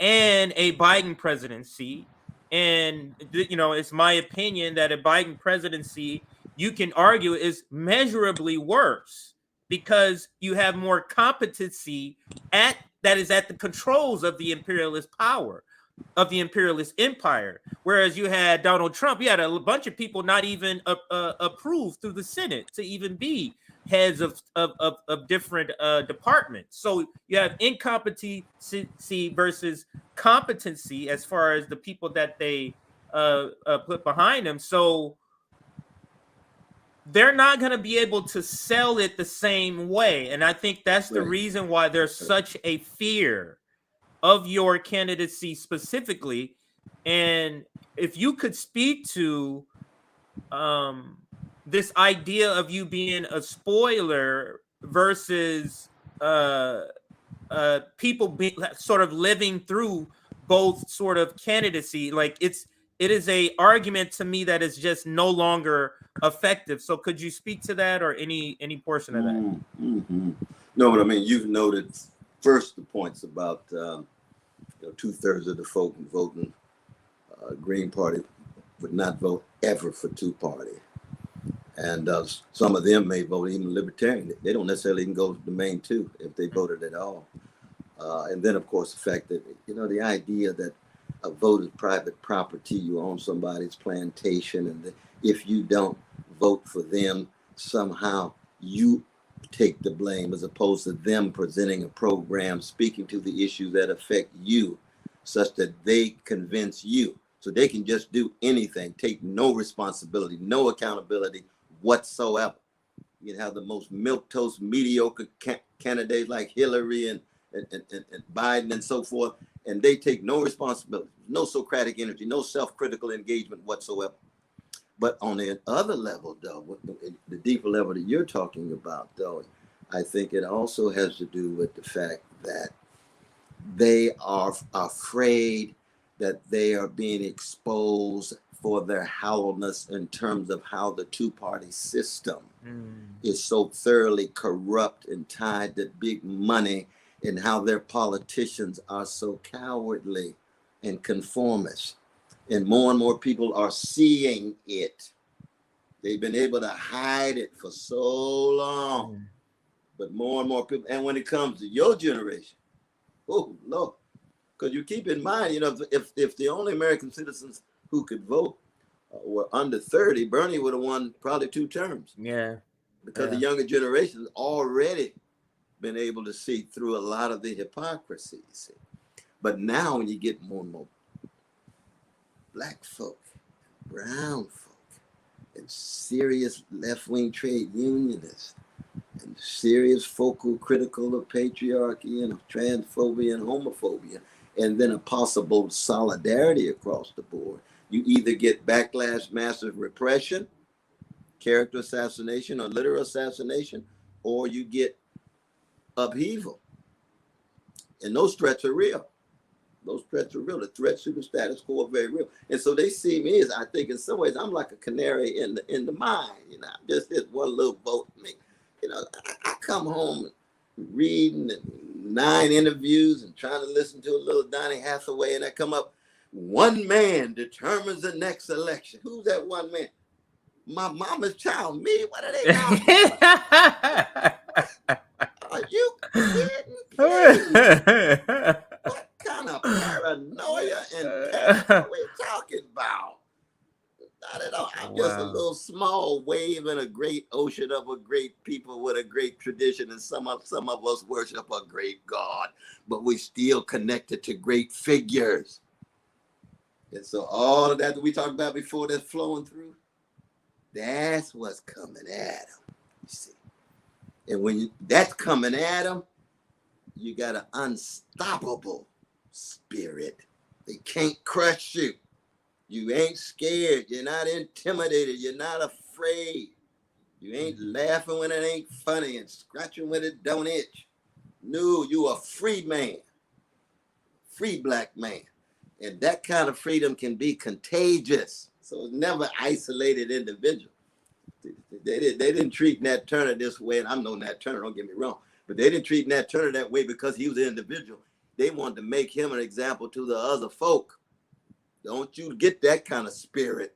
and a Biden presidency. And, you know, it's my opinion that a Biden presidency, you can argue, is measurably worse because you have more competency that is at the controls of the imperialist power. of the imperialist empire. Whereas you had Donald Trump, you had a bunch of people not even approved through the Senate to even be heads of different departments. So you have incompetency versus competency as far as the people that they put behind them. So they're not going to be able to sell it the same way. And I think that's the reason why there's such a fear of your candidacy specifically. And if you could speak to this idea of you being a spoiler versus people sort of living through both sort of candidacy, like it is a argument to me that is just no longer effective. So could you speak to that, or any portion of that? Mm-hmm. No, but I mean, you've noted first the points about 2/3 of the folk voting Green Party would not vote ever for two-party, and some of them may vote even Libertarian. They don't necessarily even go to the main two if they voted at all. And then, of course, the fact that the idea that a vote is private property, you own somebody's plantation, and if you don't vote for them, somehow you take the blame, as opposed to them presenting a program speaking to the issues that affect you, such that they convince you. So they can just do anything, take no responsibility, no accountability whatsoever. You can have the most milquetoast, mediocre candidates like Hillary and Biden and so forth, and they take no responsibility, no Socratic energy, no self-critical engagement whatsoever. But on the other level, though, the deeper level that you're talking about, though, I think it also has to do with the fact that they are afraid that they are being exposed for their hollowness in terms of how the two-party system is so thoroughly corrupt and tied to big money, and how their politicians are so cowardly and conformist. And more people are seeing it. They've been able to hide it for so long. But more and more people, and when it comes to your generation, oh Lord, because you keep in mind, if the only American citizens who could vote were under 30, Bernie would have won probably 2 terms. Yeah. Because the younger generation has already been able to see through a lot of the hypocrisy. But now when you get more and more Black folk, brown folk, and serious left-wing trade unionists, and serious focal critical of patriarchy and of transphobia and homophobia, and then a possible solidarity across the board, you either get backlash, massive repression, character assassination, or literal assassination, or you get upheaval. And those threats are real. Those threats are real. The threats to the status quo are very real. And so they see me as, I think in some ways, I'm like a canary in the mine. I'm just this one little vote. I come home reading 9 interviews and trying to listen to a little Donny Hathaway, and I come up, one man determines the next election. Who's that one man? My mama's child. Me? What are they talking about? Are you kidding? What kind of paranoia and panic are we talking about? Not at all. I'm just a little small wave in a great ocean of a great people with a great tradition, and some of us worship a great God, but we still connected to great figures. And so all of that we talked about before, that's flowing through, that's what's coming at them. You see, and when that's coming at them, you got an unstoppable spirit. They can't crush you. You ain't scared. You're not intimidated. You're not afraid. You ain't laughing when it ain't funny and scratching when it don't itch. No, you a free man, free Black man. And that kind of freedom can be contagious. So it's never isolated individual. They didn't treat Nat Turner this way, and I'm no Nat Turner, don't get me wrong, but they didn't treat Nat Turner that way because he was an individual. They wanted to make him an example to the other folk. Don't you get that kind of spirit.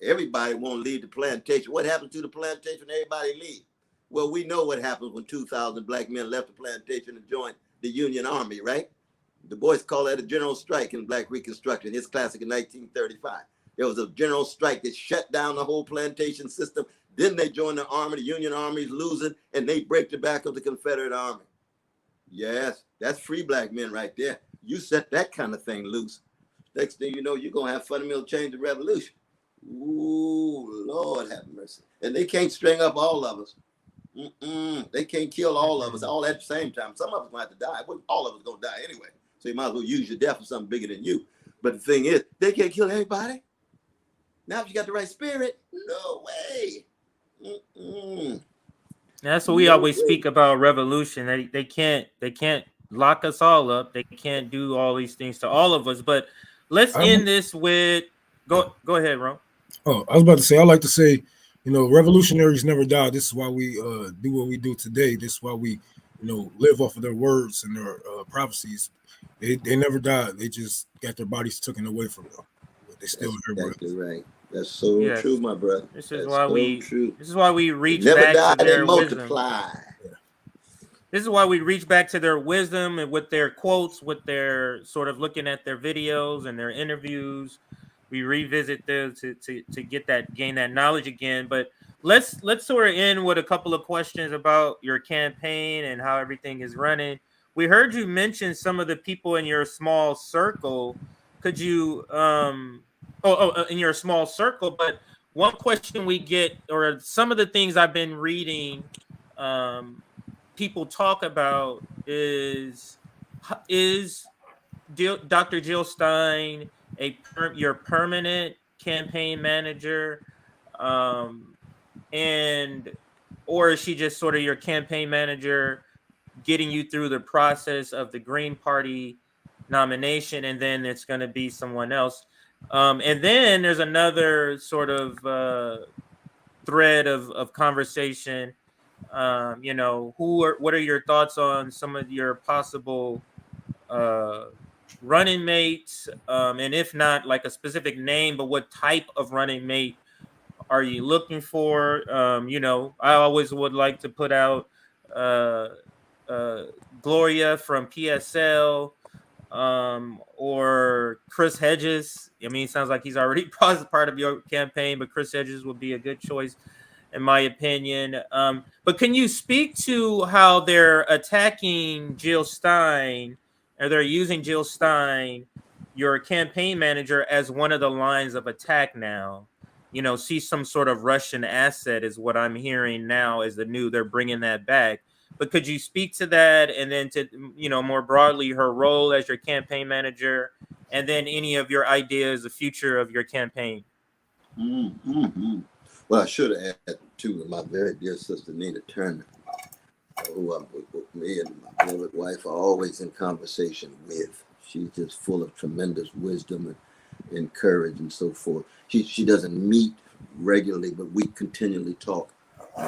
Everybody won't leave the plantation. What happens to the plantation when everybody leaves? Well, we know what happens when 2,000 Black men left the plantation and joined the Union Army, right? Du Bois called that a general strike in Black Reconstruction, his classic in 1935. There was a general strike that shut down the whole plantation system. Then they joined the army, the Union Army's losing, and they break the back of the Confederate Army. Yes, that's free Black men right there. You set that kind of thing loose. Next thing you know, you're going to have fundamental change and revolution. Ooh, Lord have mercy. And they can't string up all of us. They can't kill all of us all at the same time. Some of us might have to die. Well, all of us going to die anyway. So you might as well use your death for something bigger than you. But the thing is, they can't kill everybody. Now if you got the right spirit, no way. That's what we always speak about revolution. They can't lock us all up. They can't do all these things to all of us. But let's end this with go ahead, Ron. Oh, I was about to say, I like to say, revolutionaries never die. This is why we do what we do today. This is why we, live off of their words and their prophecies. They never died. They just got their bodies taken away from them. But they still here. Exactly right. That's so true, my brother. This is why we reach never back die, to their they multiply. Wisdom. This is why we reach back to their wisdom and with their quotes, with their sort of looking at their videos and their interviews. We revisit them to gain that knowledge again. But let's sort of end with a couple of questions about your campaign and how everything is running. We heard you mention some of the people in your small circle. Could you in your small circle? But one question we get, or some of the things I've been reading, people talk about is Dr. Jill Stein your permanent campaign manager, or is she just sort of your campaign manager, getting you through the process of the Green Party nomination, and then it's going to be someone else? And then there's another sort of thread of conversation. What are your thoughts on some of your possible running mates? And if not like a specific name, but what type of running mate are you looking for? I always would like to put out Gloria from PSL, or Chris Hedges. I mean, it sounds like he's already part of your campaign, but Chris Hedges would be a good choice, in my opinion. But can you speak to how they're attacking Jill Stein, or they're using Jill Stein, your campaign manager, as one of the lines of attack now? See some sort of Russian asset is what I'm hearing now as they're bringing that back. But could you speak to that, and then to, more broadly, her role as your campaign manager, and then any of your ideas, the future of your campaign? Mm-hmm. Well, I should have added to my very dear sister, Nina Turner, who me and my beloved wife are always in conversation with. She's just full of tremendous wisdom and courage and so forth. She doesn't meet regularly, but we continually talk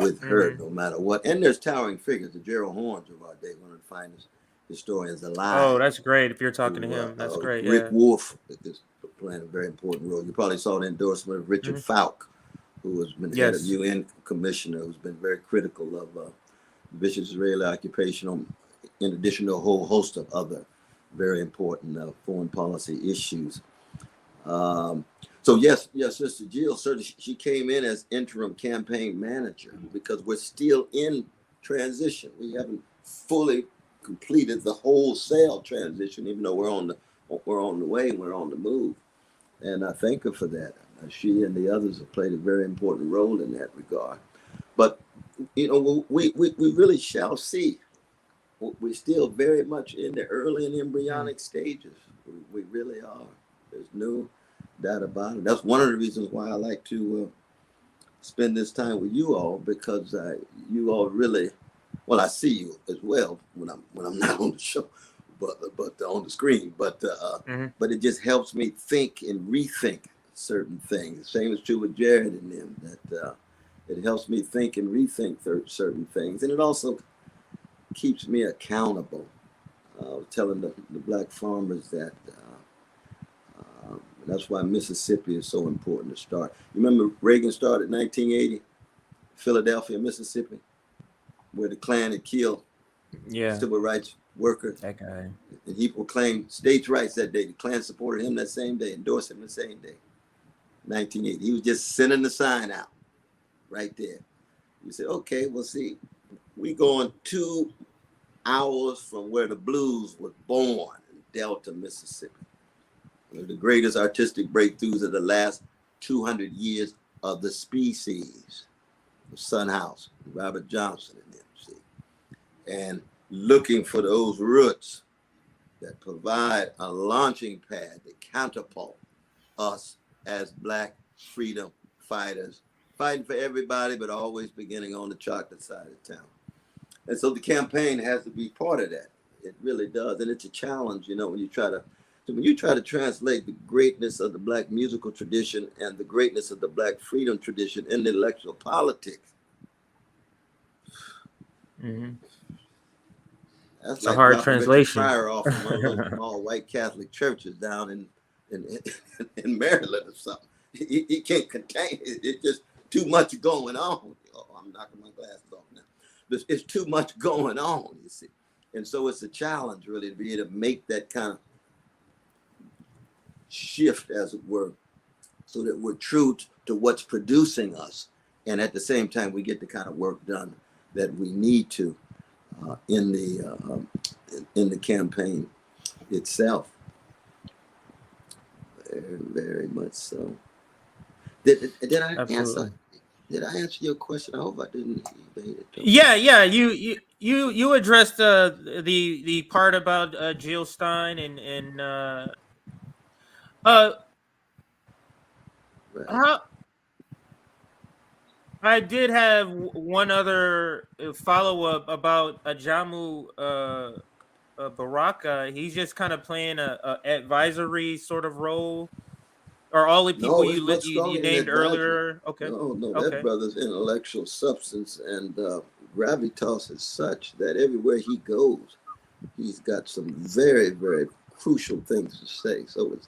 with her no matter what. And there's towering figures, the Gerald Horns of our day, one of the finest historians alive. Oh, that's great. If you're talking to him, that's great. Rick Wolf is playing a very important role. You probably saw the endorsement of Richard Falk, who has been head of UN commissioner, who's been very critical of vicious Israeli occupation, in addition to a whole host of other very important foreign policy issues. So yes, Sister Jill, certainly she came in as interim campaign manager because we're still in transition. We haven't fully completed the wholesale transition, even though we're on the way, we're on the move. And I thank her for that. She and the others have played a very important role in that regard. But we really shall see. We're still very much in the early and embryonic stages. We really are. There's no doubt about it. That's one of the reasons why I like to spend this time with you all, because you all really, well, I see you as well when I'm not on the show, but on the screen. But it just helps me think and rethink certain things. Same is true with Jared and them. That it helps me think and rethink certain things, and it also keeps me accountable. Telling the black farmers that. That's why Mississippi is so important to start. You remember Reagan started in 1980, Philadelphia, Mississippi, where the Klan had killed civil rights worker. That guy. And he proclaimed states' rights that day. The Klan supported him that same day, endorsed him the same day. 1980. He was just sending the sign out right there. We said, okay, well, see, we going 2 hours from where the blues was born in Delta, Mississippi. One of the greatest artistic breakthroughs of the last 200 years of the species. Son House, Robert Johnson and them, see. And looking for those roots that provide a launching pad to catapult us as Black freedom fighters, fighting for everybody, but always beginning on the chocolate side of town. And so the campaign has to be part of that. It really does. And it's a challenge, you know, when you try to translate the greatness of the Black musical tradition and the greatness of the Black freedom tradition in the electoral politics. Mm-hmm. That's It's like a hard dropping Richard translation. Pryor off in one of those small white Catholic churches down in Maryland or something. He can't contain it. It's just too much going on. Oh, I'm knocking my glasses off now. It's too much going on, you see. And so it's a challenge, really, to be able to make that kind of shift, as it were, so that we're true to what's producing us. And at the same time, we get the kind of work done that we need to in the campaign itself. Very, very much so. Did I answer? Did I answer your question? I hope I didn't. Yeah. You addressed the part about Jill Stein and Right. how. I did have one other follow-up about Ajamu Baraka. He's just kind of playing a advisory sort of role. Or all the people you named earlier? Okay. No, okay. That brother's intellectual substance and gravitas is such that everywhere he goes, he's got some very, very crucial things to say. So it's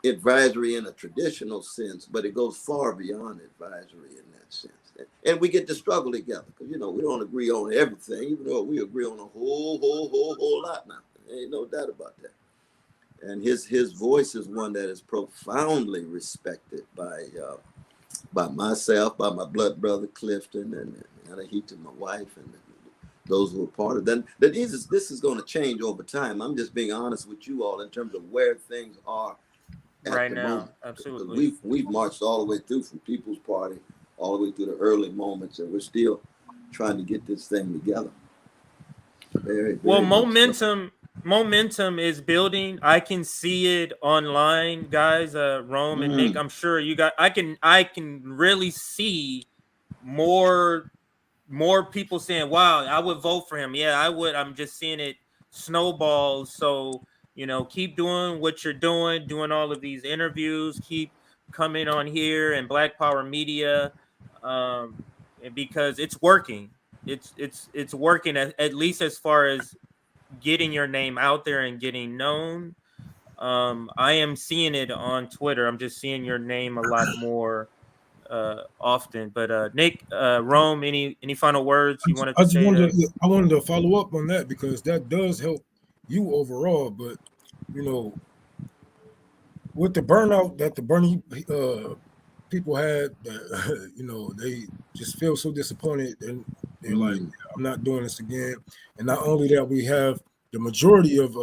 advisory in a traditional sense, but it goes far beyond advisory in that sense. And we get to struggle together because, you know, we don't agree on everything, even though we agree on a whole lot now. There ain't no doubt about that. And his voice is one that is profoundly respected by myself, by my blood brother Clifton, and Anahita, my wife, and those who are part of that. This is going to change over time. I'm just being honest with you all in terms of where things are right now. Moment. Absolutely. We've marched all the way through from People's Party, all the way through the early moments, and we're still trying to get this thing together. Very, very well, momentum is building. I can see it online, guys. Rome and Nick, I'm sure you got. I can really see more people saying, "Wow, I would vote for him." Yeah, I would. I'm just seeing it snowball. So, you know, keep doing what you're doing all of these interviews, keep coming on here and Black Power Media, because it's working. It's working at least as far as getting your name out there and getting known. I am seeing it on Twitter. I'm just seeing your name a lot more often. But Nick, Rome, any final words you wanted to say? I wanted to follow up on that because that does help you overall. But you know, with the burnout that the Bernie people had, you know, they just feel so disappointed and they're like, I'm not doing this again. And not only that, we have the majority of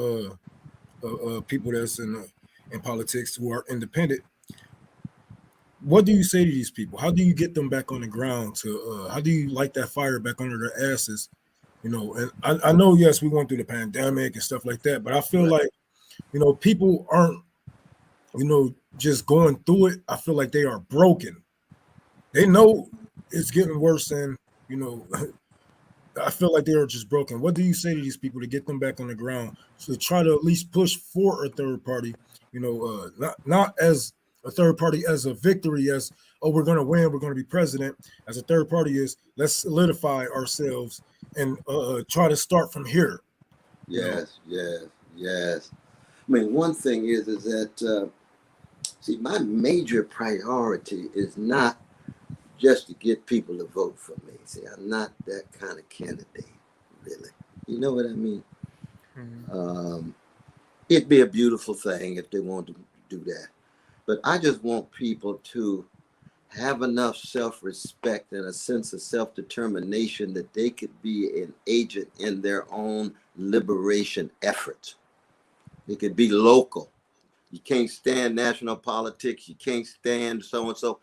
people that's in politics who are independent. What do you say to these people? How do you get them back on the ground? How do you light that fire back under their asses? You know, and I know, yes, we went through the pandemic and stuff like that, but I feel like, you know, people aren't, you know, just going through it. I feel like they are broken. They know it's getting worse, and you know, I feel like they are just broken. What do you say to these people to get them back on the ground? So try to at least push for a third party, you know, not as a third party as a victory, as, oh, we're going to win, we're going to be president. As a third party is, let's solidify ourselves and try to start from here. Yes. I mean, one thing is that, see, my major priority is not just to get people to vote for me. See, I'm not that kind of candidate, really. You know what I mean? Mhm. It'd be a beautiful thing if they wanted to do that. But I just want people to have enough self-respect and a sense of self-determination that they could be an agent in their own liberation efforts. It could be local. You can't stand national politics. You can't stand so and so,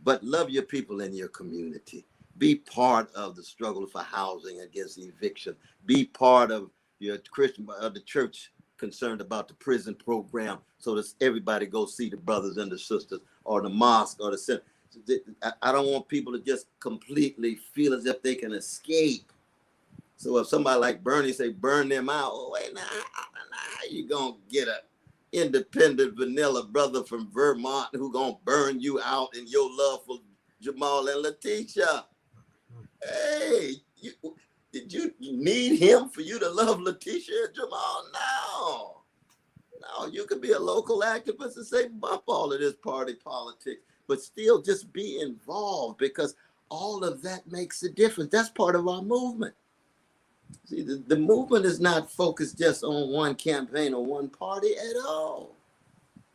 but love your people in your community. Be part of the struggle for housing against eviction. Be part of your Christian the church concerned about the prison program, so that everybody go see the brothers and the sisters, or the mosque or the center. I don't want people to just completely feel as if they can escape. So if somebody like Bernie say burn them out, oh wait, now how you gonna get a independent vanilla brother from Vermont who gonna burn you out in your love for Jamal and Letitia? Hey, did you need him for you to love Letitia and Jamal? No, you could be a local activist and say bump all of this party politics, but still just be involved, because all of that makes a difference. That's part of our movement. See, the movement is not focused just on one campaign or one party at all.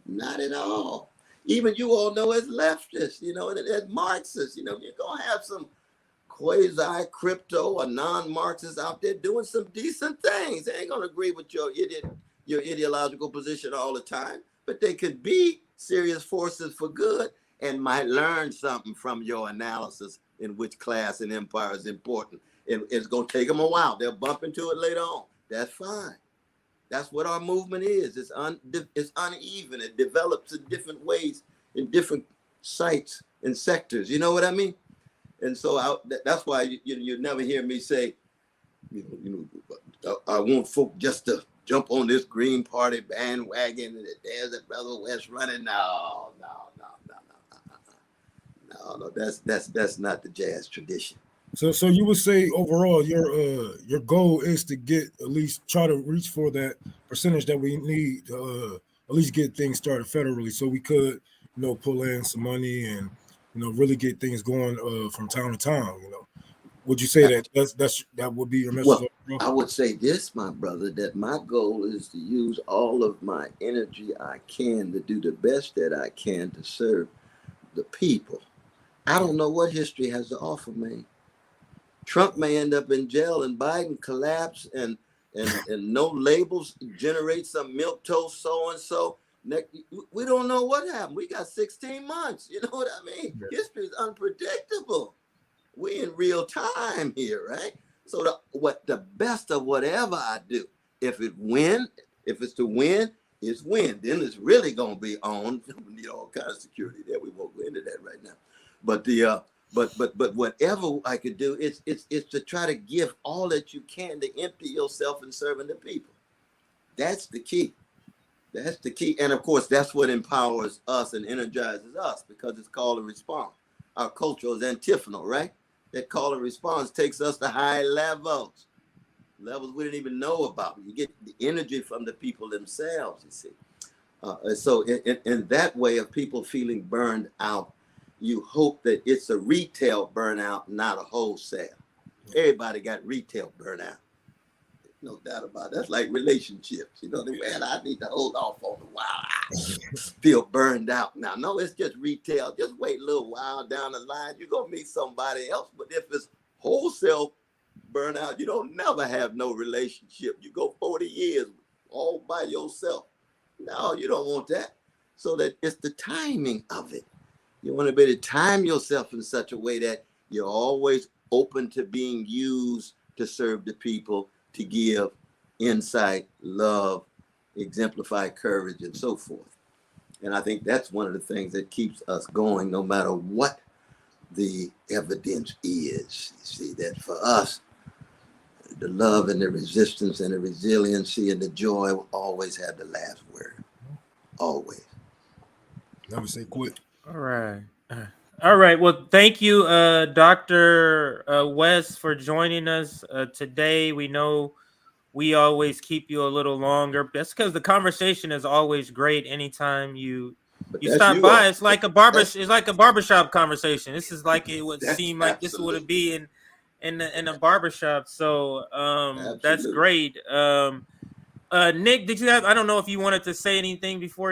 Not at all. Even you all know as leftists, and as Marxists, you're going to have some quasi-crypto or non-Marxists out there doing some decent things. They ain't going to agree with your ideological position all the time, but they could be serious forces for good and might learn something from your analysis in which class and empire is important. It's going to take them a while. They'll bump into it later on. That's fine. That's what our movement is. It's uneven. It develops in different ways in different sites and sectors. You know what I mean? And so that's why you never hear me say, I want folk just to jump on this Green Party bandwagon and there's a brother West running. No. That's not the jazz tradition. So you would say overall your goal is to get at least try to reach for that percentage that we need to at least get things started federally, so we could pull in some money and really get things going from town to town. Would you say that would be your message? Well, I would say this, my brother, that my goal is to use all of my energy I can to do the best that I can to serve the people. I don't know what history has to offer me. Trump may end up in jail and Biden collapse and no labels generate some milquetoast so-and-so. We don't know what happened. We got 16 months. You know what I mean? Yeah. History is unpredictable. We're in real time here, right? So the best of whatever I do, if it's to win, it's win. Then it's really gonna be on. We need all kinds of security there. We won't go into that right now. But But whatever I could do, it's to try to give all that you can to empty yourself in serving the people. That's the key. That's the key. And of course, that's what empowers us and energizes us, because it's call and response. Our culture is antiphonal, right? That call and response takes us to high levels we didn't even know about. You get the energy from the people themselves, you see. So in that way of people feeling burned out, you hope that it's a retail burnout, not a wholesale. Everybody got retail burnout. No doubt about it. That's like relationships. I need to hold off on a while. I feel burned out now. No, it's just retail. Just wait a little while down the line. You're going to meet somebody else. But if it's wholesale burnout, you don't never have no relationship. You go 40 years all by yourself. No, you don't want that. So that it's the timing of it. You want to be able to time yourself in such a way that you're always open to being used to serve the people, to give insight, love, exemplify courage, and so forth. And I think that's one of the things that keeps us going, no matter what the evidence is. You see, that for us, the love and the resistance and the resiliency and the joy will always have the last word. Always. Never say quit. All right. Well, thank you, Dr. West, for joining us today. We know we always keep you a little longer. That's because the conversation is always great. Anytime you stop by, it's like a barbershop conversation. This is like it would seem like this would be in the barbershop. So that's Absolutely. great. Nick, did you have? I don't know if you wanted to say anything before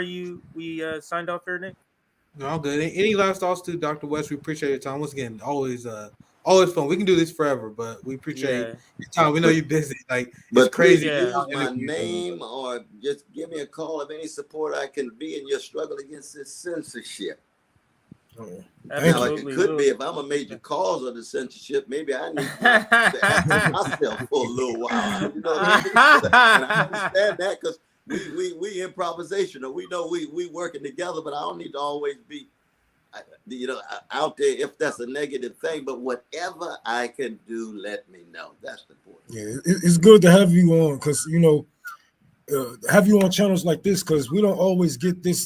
we signed off here, Nick. No, I'm good. Any last thoughts to Dr. West? We appreciate your time. Once again, always fun. We can do this forever, but we appreciate your time. We know you're busy. Like, But it's crazy. please use my interview. name or just give me a call of any support I can be in your struggle against this censorship. Now, it could be if I'm a major cause of the censorship, maybe I need to ask myself for a little while. You know what I mean? And I understand that because we improvisational. We know we working together, but I don't need to always be, out there if that's a negative thing. But whatever I can do, let me know. That's the point. Yeah, it's good to have you on because have you on channels like this because we don't always get this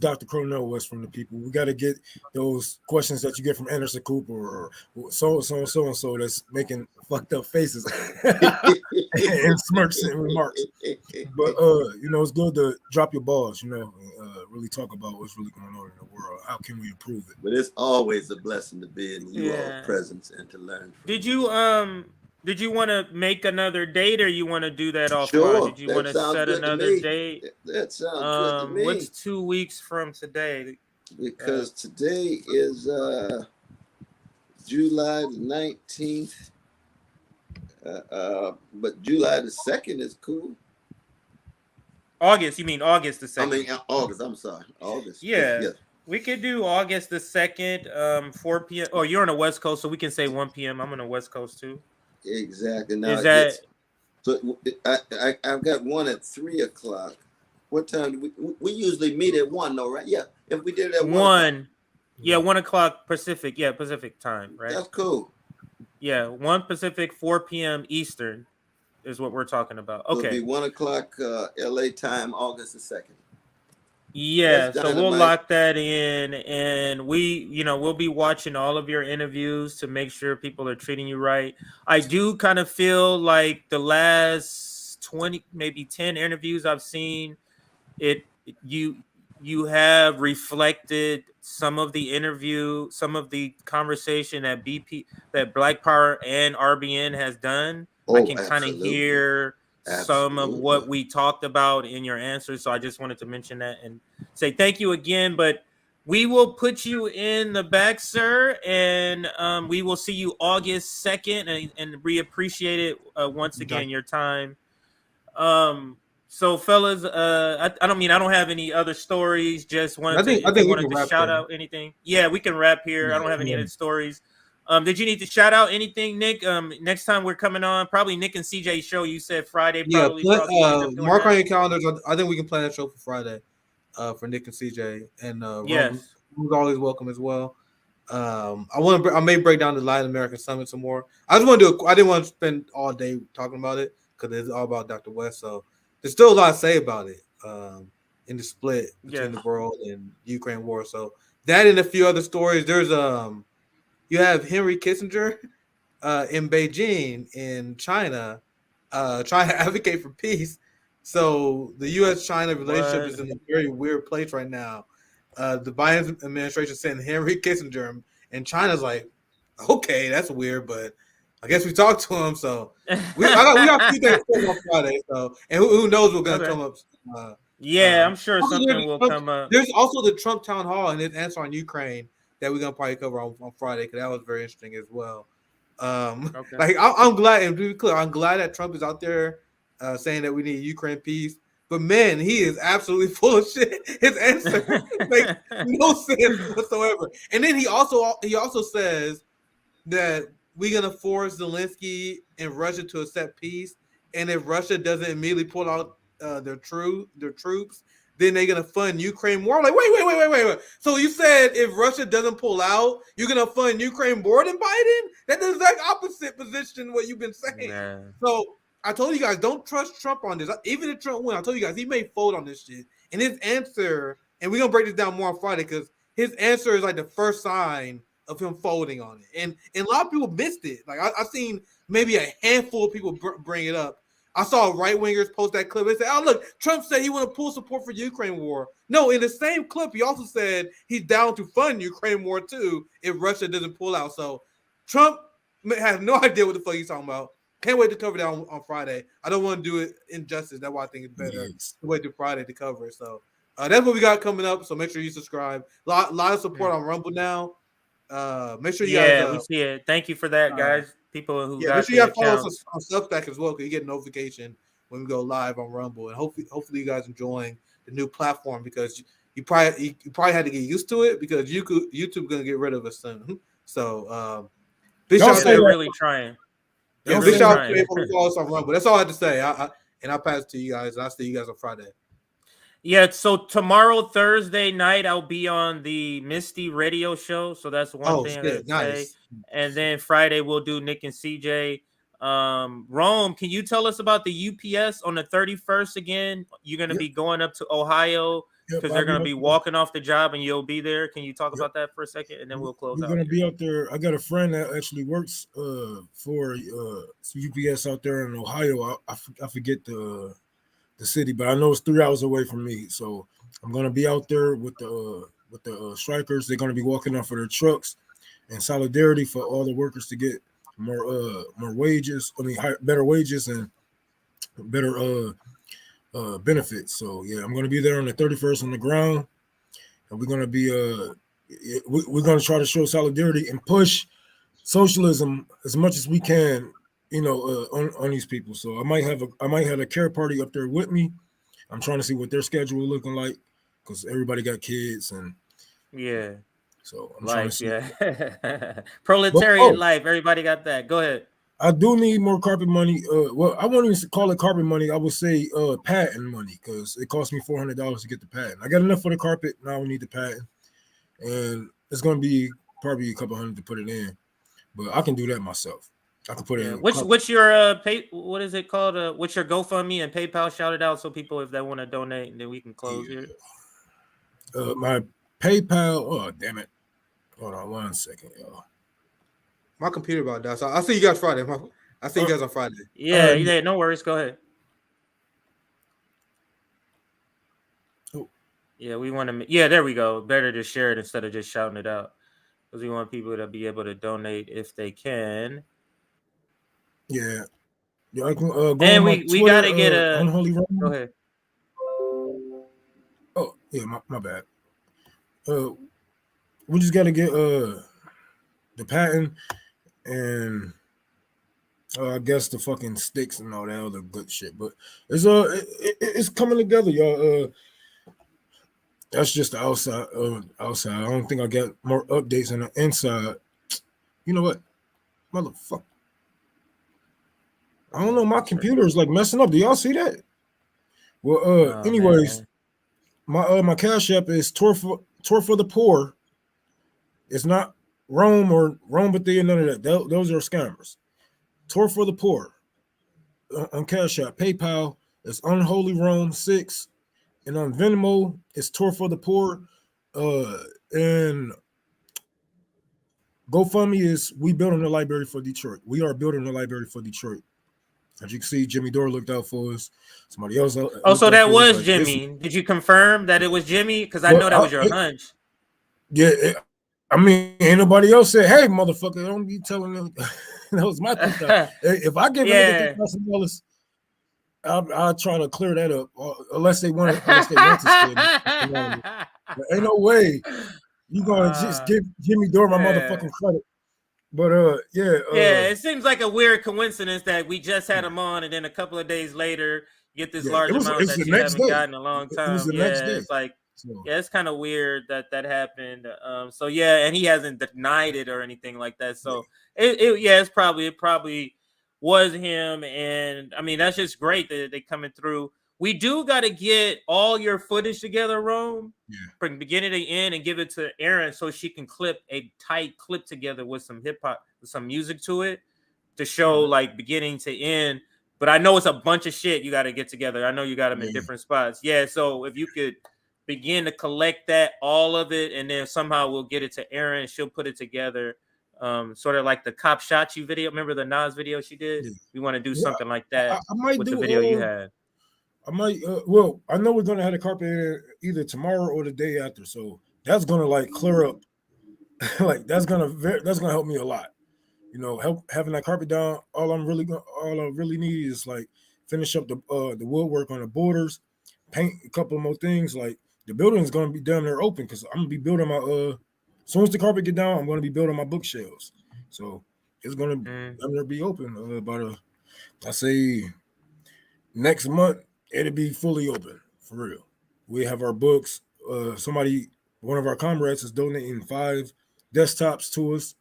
Dr. Cornel West from the people. We got to get those questions that you get from Anderson Cooper or so and so that's making fucked up faces and smirks and remarks. But it's good to drop your balls. Really talk about what's really going on in the world. How can we improve it? But it's always a blessing to be in you all's presence and to learn from. Did you want to make another date, or you want to do that offline? Sure, Did you want to set another date? That sounds good to me. What's 2 weeks from today? Because today is July the 19th, but July the 2nd is cool. August? You mean August the 2nd? I mean August. I'm sorry, August. Yeah. Yes. We could do August the 2nd, 4 p.m. Oh, you're on the West Coast, so we can say 1 p.m. I'm on the West Coast too. Exactly. Now, is that? So I've got one at 3 o'clock. What time do we usually meet at 1 though, right? Yeah. If we did it at 1. Yeah, 1 o'clock Pacific. Yeah, Pacific time, right? That's cool. Yeah, 1 Pacific, 4 p.m. Eastern is what we're talking about. Okay. It'll be 1 o'clock LA time, August the 2nd. Yeah, so we'll lock that in, and we'll be watching all of your interviews to make sure people are treating you right. I do kind of feel like the last 20, maybe 10 interviews I've seen, you have reflected some of the conversation that Black Power and RBN has done. I can kind of hear some of what we talked about in your answers. So I just wanted to mention that and say thank you again. But we will put you in the back, sir, and we will see you August 2nd, and we appreciate it once again, your time. So fellas, I don't have any other stories. Just wanted to shout out anything. Yeah, we can wrap here. I don't have any other stories. Did you need to shout out anything, Nick? Next time we're coming on, probably Nick and CJ show. You said Friday. Probably mark on your calendars. I think we can plan a show for Friday, for Nick and CJ, and yes, who's always welcome as well. I may break down the Latin American Summit some more. I didn't want to spend all day talking about it because it's all about Dr. West. So there's still a lot to say about it in the split between the world and Ukraine war. So that and a few other stories. There's you have Henry Kissinger in Beijing in China trying to advocate for peace. So the U.S.-China relationship is in a very weird place right now. The Biden administration sent Henry Kissinger, and China's like, okay, that's weird, but I guess we talked to him. So we got a few things on Friday. So, and who knows what's going to come up. I'm sure something will come up. There's also the Trump town hall and his answer on Ukraine that we're gonna probably cover on Friday because that was very interesting as well. Like I'm glad, and to be clear, I'm glad that Trump is out there saying that we need Ukraine peace. But man, he is absolutely full of shit. His answer makes no sense whatsoever. And then he also says that we're gonna force Zelensky and Russia to accept peace, and if Russia doesn't immediately pull out their troops, then they're gonna fund Ukraine more. Like, wait. So you said if Russia doesn't pull out, you're gonna fund Ukraine more than Biden? That's the exact opposite position what you've been saying. Yeah. So I told you guys, don't trust Trump on this. Even if Trump wins, I told you guys he may fold on this shit. And his answer, and we're gonna break this down more on Friday because his answer is like the first sign of him folding on it. And a lot of people missed it. Like I've seen maybe a handful of people bring it up. I saw right-wingers post that clip. They said, oh, look, Trump said he want to pull support for Ukraine war. No, in the same clip, he also said he's down to fund Ukraine war too if Russia doesn't pull out. So Trump have no idea what the fuck he's talking about. Can't wait to cover that on Friday. I don't want to do it injustice. That's why I think it's better to wait till Friday to cover it. So that's what we got coming up. So make sure you subscribe. Lot of support on Rumble now. Make sure you guys. We see it. Thank you for that, guys. People who got make sure you guys follow accounts. us on Substack as well, because you get a notification when we go live on Rumble. And hopefully you guys enjoying the new platform, because you probably had to get used to it, because YouTube gonna get rid of us soon. So big shout out they're really trying. Yeah, big shout out to everyone who follows us on Rumble. That's all I had to say. I'll pass it to you guys. I'll see you guys on Friday. Yeah, so tomorrow, Thursday night, I'll be on the Misty radio show. So that's one thing. Shit, nice. And then Friday, we'll do Nick and CJ. Rome, can you tell us about the UPS on the 31st again? You're going to be going up to Ohio because they're going to be walking off the job and you'll be there. Can you talk about that for a second? And then we'll close out. We're going to be out there. I got a friend that actually works for UPS out there in Ohio. I forget the city, but I know it's 3 hours away from me. So I'm going to be out there with the strikers. They're going to be walking off of their trucks in solidarity for all the workers to get more wages. I mean, better wages and better benefits. So yeah, I'm going to be there on the 31st on the ground, and we're going to be we're going to try to show solidarity and push socialism as much as we can, on these people. So I might have a care party up there with me. I'm trying to see what their schedule looking like, because everybody got kids and so I'm trying to see. Proletariat life. Everybody got that. Go ahead. I do need more carpet money. Well, I won't even call it carpet money. I would say patent money, because it cost me $400 to get the patent. I got enough for the carpet. Now we need the patent, and it's going to be probably a couple hundred to put it in, but I can do that myself. I can put it in. What's your what is it called? What's your GoFundMe and PayPal? Shout it out so people, if they want to donate, and then we can close here. My PayPal. Oh damn it! Hold on 1 second, y'all. My computer about that. So I'll see you guys Friday. I'll see you guys on Friday. Yeah, no worries. Go ahead. Yeah, we want to. Yeah, there we go. Better to share it instead of just shouting it out, because we want people to be able to donate if they can. Yeah, I can go. And we gotta get a unholy Roman. Go ahead. Oh yeah, my bad. We just gotta get the patent and I guess the fucking sticks and all that other good shit. But it's coming together, y'all. That's just the outside. I don't think I got more updates on the inside. You know what, motherfucker? I don't know. My computer is like messing up. Do y'all see that? Well, anyways, man. my Cash App is Tour for the Poor. It's not Rome or Rome, but they none of that. Those are scammers. Tour for the Poor on Cash App. PayPal is Unholy Rome 6, and on Venmo it's Tour for the Poor. And GoFundMe is We Building a Library for Detroit. We are building a library for Detroit. As you can see, Jimmy Dore looked out for us. Somebody else. So that was Jimmy. Did you confirm that it was Jimmy? Because I know that was your hunch. Yeah, I mean, ain't nobody else said, "Hey, motherfucker, don't be telling them." That was my thing. If I give $1,000, I'll try to clear that up, unless they want to stay. But ain't no way you gonna just give Jimmy Dore my motherfucking credit. But it seems like a weird coincidence that we just had him on, and then a couple of days later get this large amount that you haven't gotten in a long time. It was the next day. It's like, it's kind of weird that happened. And he hasn't denied it or anything like that. So it probably was him, and I mean that's just great that they coming through. We do got to get all your footage together, Rome, from beginning to end, and give it to Erin so she can clip a tight clip together with some hip hop, with some music to it, to show like beginning to end. But I know it's a bunch of shit you got to get together. I know you got them in different spots. Yeah, so if you could begin to collect that, all of it, and then somehow we'll get it to Erin. She'll put it together, sort of like the Cop Shot You video. Remember the Nas video she did? We want to do something like that with the video you had. I might. I know we're gonna have the carpet either tomorrow or the day after, so that's gonna like clear up. Like that's gonna help me a lot. You know, help having that carpet down. All I really need is like finish up the woodwork on the borders, paint a couple more things. Like the building is gonna be down there open because I'm gonna be building my as soon as the carpet get down, I'm gonna be building my bookshelves. So it's gonna down there be open about I say next month it'll be fully open for real. We have our books. One of our comrades is donating 5 desktops to us,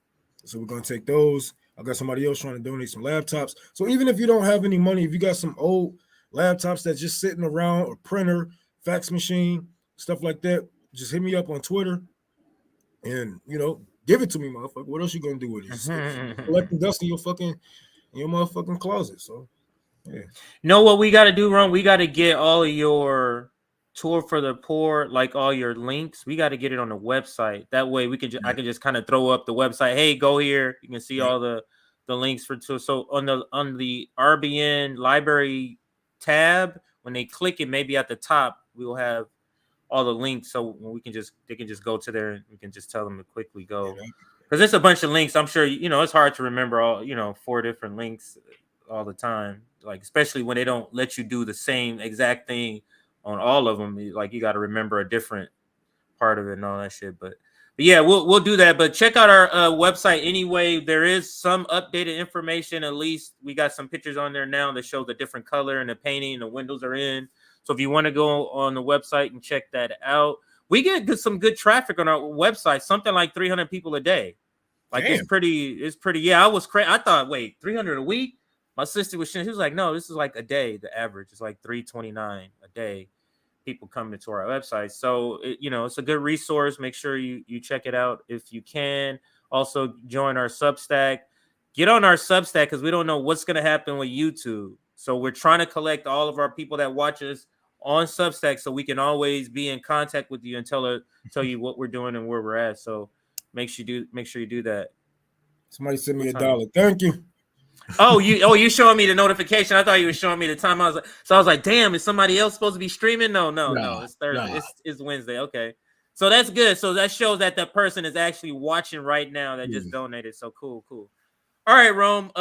so we're gonna take those. I got somebody else trying to donate some laptops. So even if you don't have any money, if you got some old laptops that's just sitting around, a printer, fax machine, stuff like that, just hit me up on Twitter, and give it to me, motherfucker. What else you gonna do with it? Collecting dust in your motherfucking closet. So yeah. Know what we got to do, Ron? We got to get all of your tour for the poor, like all your links. We got to get it on the website. That way, we can. I can just kind of throw up the website. Hey, go here. You can see all the links for tour. So on the RBN library tab, when they click it, maybe at the top, we will have all the links. So they can just go to there, and we can just tell them to quickly go. Because there's a bunch of links. I'm sure it's hard to remember all 4 different links all the time, like especially when they don't let you do the same exact thing on all of them. Like you got to remember a different part of it and all that shit. But yeah, we'll do that. But check out our website anyway. There is some updated information. At least we got some pictures on there now that show the different color and the painting and the windows are in. So if you want to go on the website and check that out, we get some good traffic on our website. Something like 300 people a day. Like Damn. It's pretty. Yeah, I was crazy. I thought, wait, 300 a week. My sister was saying, she was like, no, this is like a day. The average is like 329 a day. People coming to our website. So, it's a good resource. Make sure you check it out if you can. Also, join our Substack. Get on our Substack because we don't know what's going to happen with YouTube. So we're trying to collect all of our people that watch us on Substack so we can always be in contact with you and tell you what we're doing and where we're at. So make sure you do that. Somebody send me $1. Thank you. You showing me the notification. I thought you were showing me the time. I was like, damn, is somebody else supposed to be streaming? No, it's Thursday. Nah. It's Wednesday. Okay. So that's good. So that shows that person is actually watching right now that just donated. So cool. All right, Rome.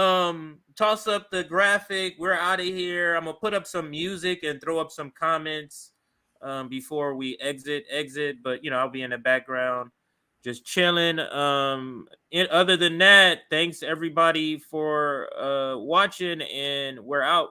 Toss up the graphic. We're out of here. I'm gonna put up some music and throw up some comments before we exit. But I'll be in the background. Just chilling. Other than that, thanks everybody for watching, and we're out.